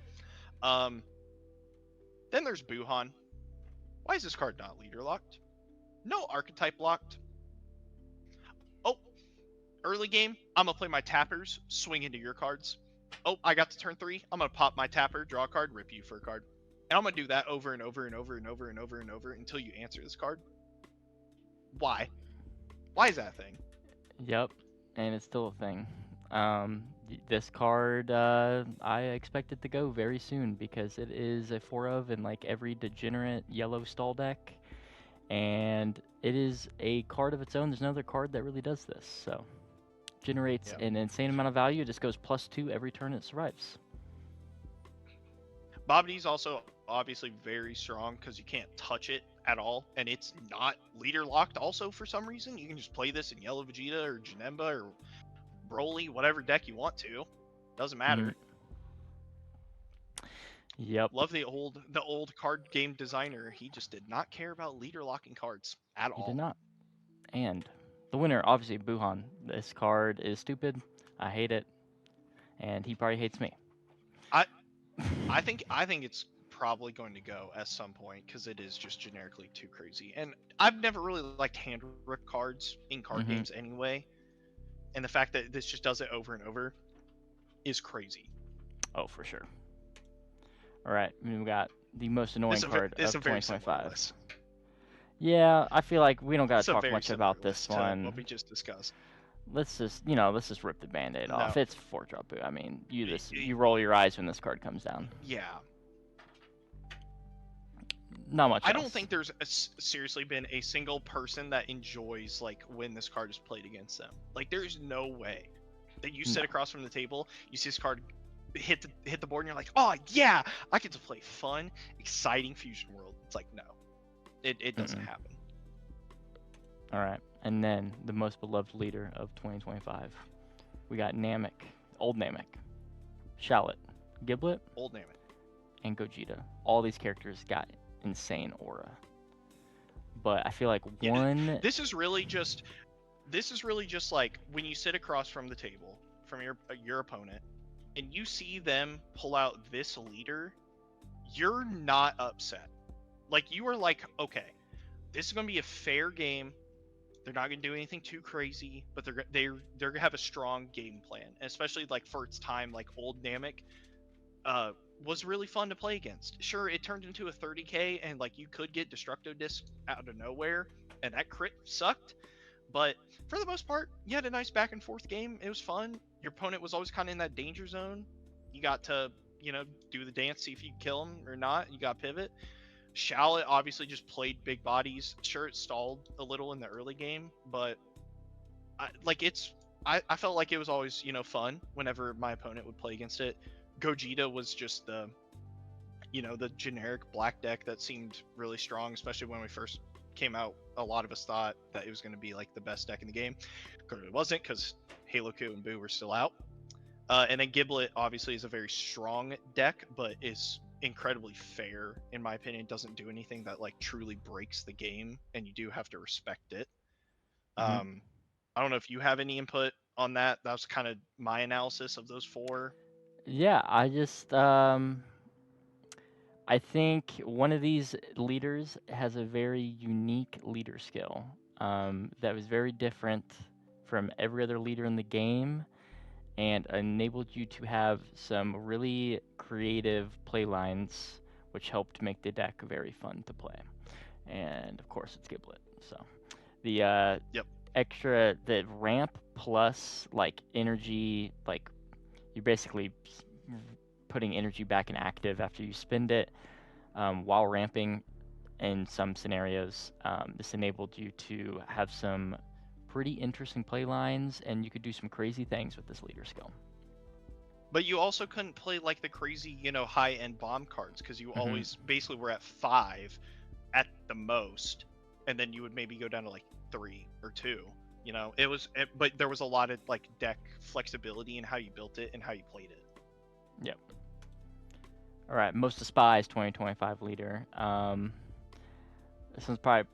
Then there's Buhan. Why is this card not leader locked? No archetype locked. Oh, early game, I'm going to play my tappers, swing into your cards. Oh, I got to turn 3. I'm going to pop my tapper, draw a card, rip you for a card. And I'm going to do that over and over and over and over and over and over until you answer this card. Why? Why is that a thing? Yep, and it's still a thing. This card, I expect it to go very soon because it is a 4 of in like every degenerate yellow stall deck, and it is a card of its own. There's no other card that really does this, so generates an insane amount of value. It just goes +2 every turn it survives. Bob-D's also obviously very strong because you can't touch it at all, and it's not leader locked also for some reason. You can just play this in Yellow Vegeta or Janemba or Broly, whatever deck you want to. Doesn't matter. Yep. Love the old card game designer. He just did not care about leader locking cards at all. He did not. And the winner, obviously, Buhan. This card is stupid. I hate it, and he probably hates me. I think it's probably going to go at some point because it is just generically too crazy. And I've never really liked hand rip cards in card games anyway. And the fact that this just does it over and over is crazy. Oh, for sure. All right, we got the most annoying card of 2025. Yeah, I feel like we don't gotta talk much about this one. What we just discussed. Let's just rip the Band-Aid off. It's 4-drop Boo. I mean, you roll your eyes when this card comes down. Yeah. Not much. I don't think there's seriously been a single person that enjoys like when this card is played against them. Like, there's no way that you sit across from the table, you see this card hit the board, and you're like, oh yeah, I get to play fun, exciting Fusion World. It's like, no, it doesn't happen. All right, and then the most beloved leader of 2025, we got Namek, old Namek, Shallot, Giblet, old Namek, and Gogeta. All these characters got insane aura, but I feel like this is really just like when you sit across from the table from your opponent and you see them pull out this leader, you're not upset. Like, you are like, okay, this is going to be a fair game. They're not going to do anything too crazy, but they're going to have a strong game plan. And especially like for its time, like old Namek was really fun to play against. Sure, it turned into a 30k and like you could get Destructo Disc out of nowhere and that crit sucked, but for the most part, you had a nice back and forth game. It was fun. Your opponent was always kind of in that danger zone. You got to, do the dance, see if you can kill him or not. You got pivot. Shallot obviously just played big bodies. Sure, it stalled a little in the early game, but I felt like it was always, fun whenever my opponent would play against it. Gogeta was just the generic black deck that seemed really strong, especially when we first came out. A lot of us thought that it was going to be like the best deck in the game. It wasn't, because Halo Q and Boo were still out. And then Giblet obviously is a very strong deck, but is incredibly fair in my opinion. Doesn't do anything that like truly breaks the game, and you do have to respect it. I don't know if you have any input on that. That was kind of my analysis of those 4. Yeah, I just I I think one of these leaders has a very unique leader skill that was very different from every other leader in the game and enabled you to have some really creative play lines, which helped make the deck very fun to play. And of course, it's Giblet. So the Yep. the ramp plus like energy, like you're basically putting energy back in active after you spend it while ramping in some scenarios. This enabled you to have some pretty interesting play lines, and you could do some crazy things with this leader skill. But you also couldn't play like the crazy, high-end bomb cards because you Mhm. always basically were at 5 at the most, and then you would maybe go down to like 3 or 2. But there was a lot of like deck flexibility in how you built it and how you played it. Yep. All right, most despised 2025 leader. This one's probably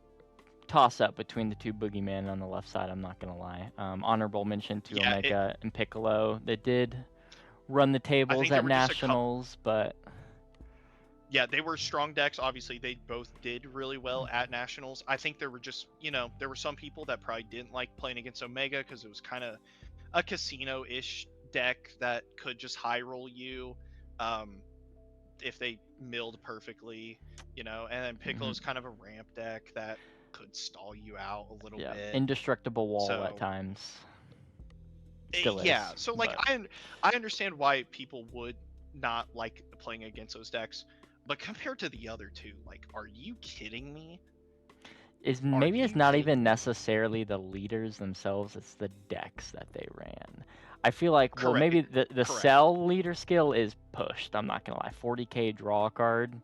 toss up between the two boogeymen on the left side. I'm not gonna lie. Honorable mention to Yeah, Omega and Piccolo. They did run the I tables think there at were just a couple. nationals, but Yeah, they were strong decks. Obviously, they both did really well at nationals. I think there were just, there were some people that probably didn't like playing against Omega because it was kind of a casino-ish deck that could just high roll you if they milled perfectly, and then Piccolo's kind of a ramp deck that could stall you out a little yeah, bit. indestructible wall at So times. Still yeah, is. so like But I understand why people would not like playing against those decks, but compared to the other two, like, are you kidding me? maybe it's not even Me? necessarily the leaders themselves, it's the decks that they ran. I feel like, well, Correct. maybe the Correct. Cell leader skill is pushed. I'm not gonna lie. 40k draw a card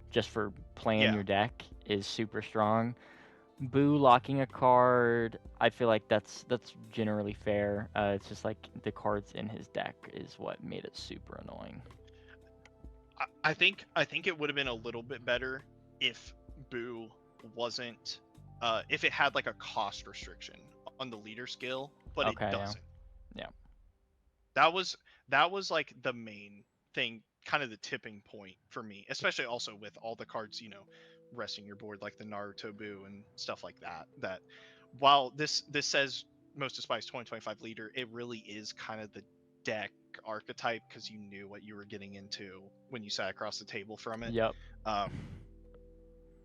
just for playing Yeah. your deck is super strong. Boo locking a card, I feel like that's generally fair. It's just like the cards in his deck is what made it super annoying. I think it would have been a little bit better if Boo wasn't if it had like a cost restriction on the leader skill, but Okay, it yeah. doesn't. Yeah. That was like the main thing, kind of the tipping point for me, especially also with all the cards, resting your board like the Naruto Boo and stuff like that. That while this says most despised 2025 leader, it really is kind of the deck archetype because you knew what you were getting into when you sat across the table from it. Yep.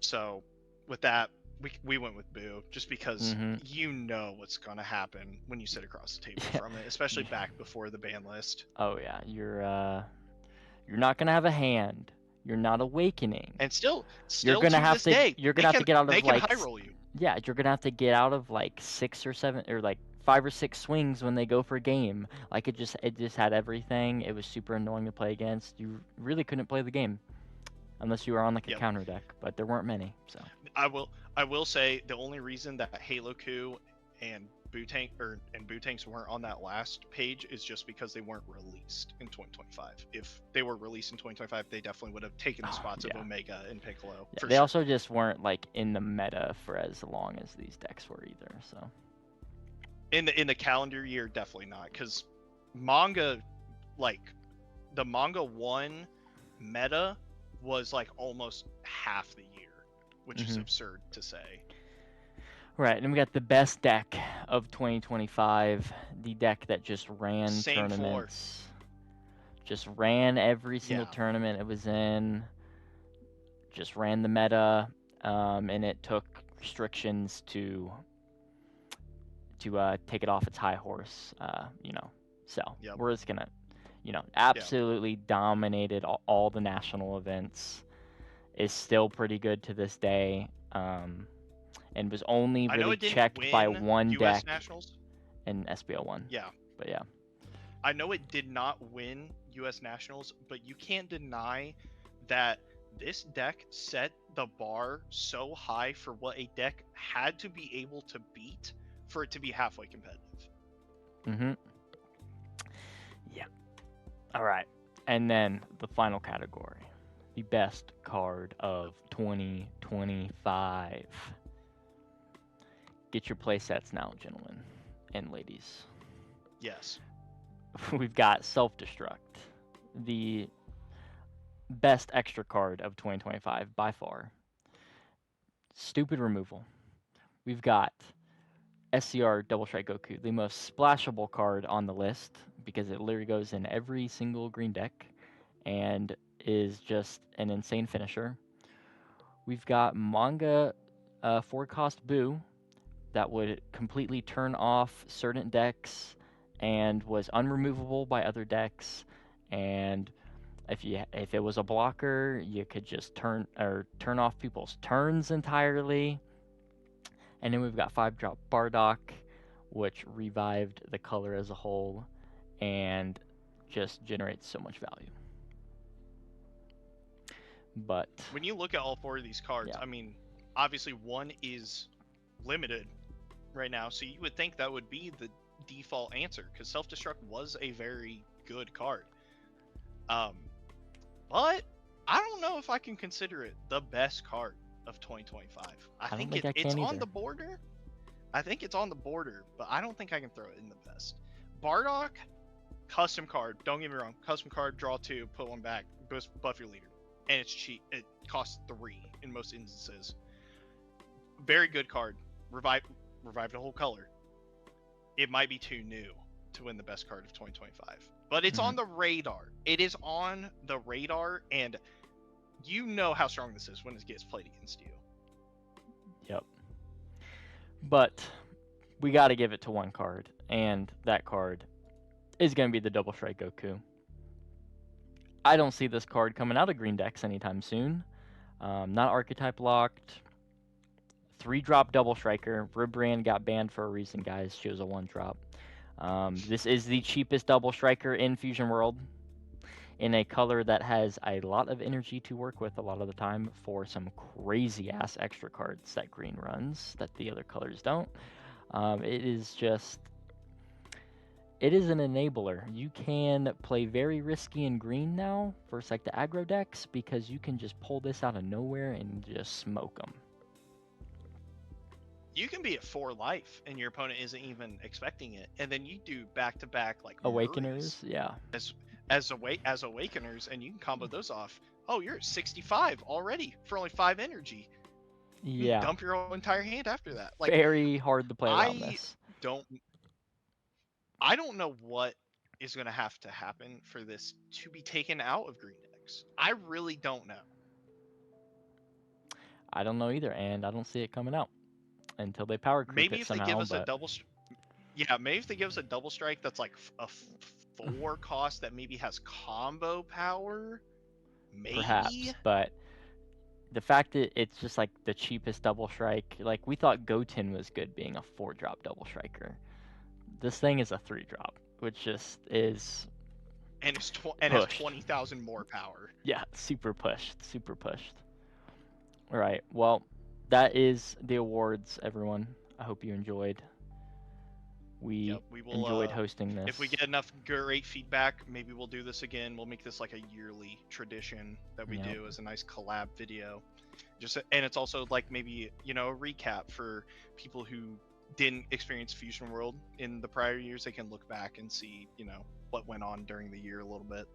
So with that, we went with Boo just because Mhm. you know what's gonna happen when you sit across the table Yeah. from it, especially back before the ban list. Oh yeah, you're not gonna have a hand. You're not awakening. And still You're gonna to have this to day, you're gonna have to get out they of can like high roll you. yeah, you're gonna have to get out of like 6 or 7 or like 5 or 6 swings when they go for game. Like it just had everything. It was super annoying to play against. You really couldn't play the game unless you were on like a Yep. counter deck, but there weren't many. So I will say the only reason that Halo Coup and Bootanks weren't on that last page is just because they weren't released in 2025. If they were released in 2025, they definitely would have taken the spots of Omega and Piccolo. yeah, For they sure. also just weren't like in the meta for as long as these decks were either. So In the calendar year, definitely not, because manga, like the manga 1 meta was like almost half the year, which is absurd to say. Right, and we got the best deck of 2025, the deck that just ran Same tournaments. Just ran every single Yeah. tournament it was in. Just ran the meta, and it took restrictions to take it off its high horse. So Yep. we're just gonna, absolutely dominated all the national events. Is still pretty good to this day. And was only I know really it didn't checked by win one US deck Nationals. in SBL1. Yeah. But yeah. I know it did not win US Nationals, but you can't deny that this deck set the bar so high for what a deck had to be able to beat for it to be halfway competitive. Mm-hmm. Yeah. All right. And then the final category. The best card of 2025. Get your playsets now, gentlemen and ladies. Yes. We've got Self-Destruct, the best extra card of 2025 by far. Stupid removal. We've got SCR Double Strike Goku, the most splashable card on the list because it literally goes in every single green deck and is just an insane finisher. We've got Manga 4-cost Boo that would completely turn off certain decks and was unremovable by other decks. And if it was a blocker, you could just turn off people's turns entirely. And then we've got 5-drop Bardock, which revived the color as a whole and just generates so much value. But when you look at all four of these cards, Yeah. I mean, obviously one is limited right now, so you would think that would be the default answer because Self-Destruct was a very good card. But I don't know if I can consider it the best card of 2025. I don't think think I it's can on either. the border. I think it's on the border, but I don't think I can throw it in the best. Bardock, custom card. Don't get me wrong. Custom card, draw 2, put 1 back, buff your leader. And it's cheap. It costs 3 in most instances. Very good card. Revived the whole color. It might be too new to win the best card of 2025. But it's on the radar. It is on the radar, and you know how strong this is when it gets played against you. Yep. But we got to give it to one card, and that card is going to be the Double Strike Goku. I don't see this card coming out of green decks anytime soon. Not archetype locked. 3-drop Double Striker. Ribbrand got banned for a reason, guys. She was a 1-drop. This is the cheapest Double Striker in Fusion World, in a color that has a lot of energy to work with a lot of the time for some crazy ass extra cards that green runs that the other colors don't. It is an enabler. You can play very risky in green now versus like the aggro decks because you can just pull this out of nowhere and just smoke them. You can be at 4 life and your opponent isn't even expecting it, and then you do back-to-back like Awakeners, yeah. as Awakeners, and you can combo those off. Oh, you're at 65 already for only 5 energy. Yeah. Dump your whole entire hand after that. Like, very hard to play around this. I don't know what is going to have to happen for this to be taken out of green decks. I really don't know. I don't know either, and I don't see it coming out until they power creep Maybe it if somehow. They give us a double, maybe if they give us a double strike that's like a 4 cost that maybe has combo power, maybe. Perhaps, but the fact that it's just like the cheapest double strike, like we thought Goten was good being a 4-drop double striker. This thing is a 3-drop, which just is. And it's has 20,000 more power. Yeah, super pushed. All right, well, that is the awards, everyone. I hope you enjoyed. We will, enjoyed hosting this. If we get enough great feedback, maybe we'll do this again. We'll make this like a yearly tradition that we do as a nice collab video. And it's also like maybe, a recap for people who didn't experience Fusion World in the prior years. They can look back and see, what went on during the year a little bit.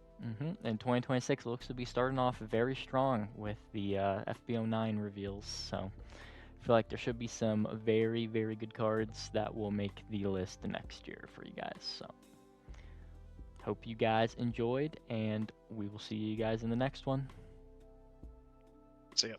And 2026 looks to be starting off very strong with the FBO9 reveals. So I feel like there should be some very, very good cards that will make the list next year for you guys. So hope you guys enjoyed, and we will see you guys in the next one. See ya.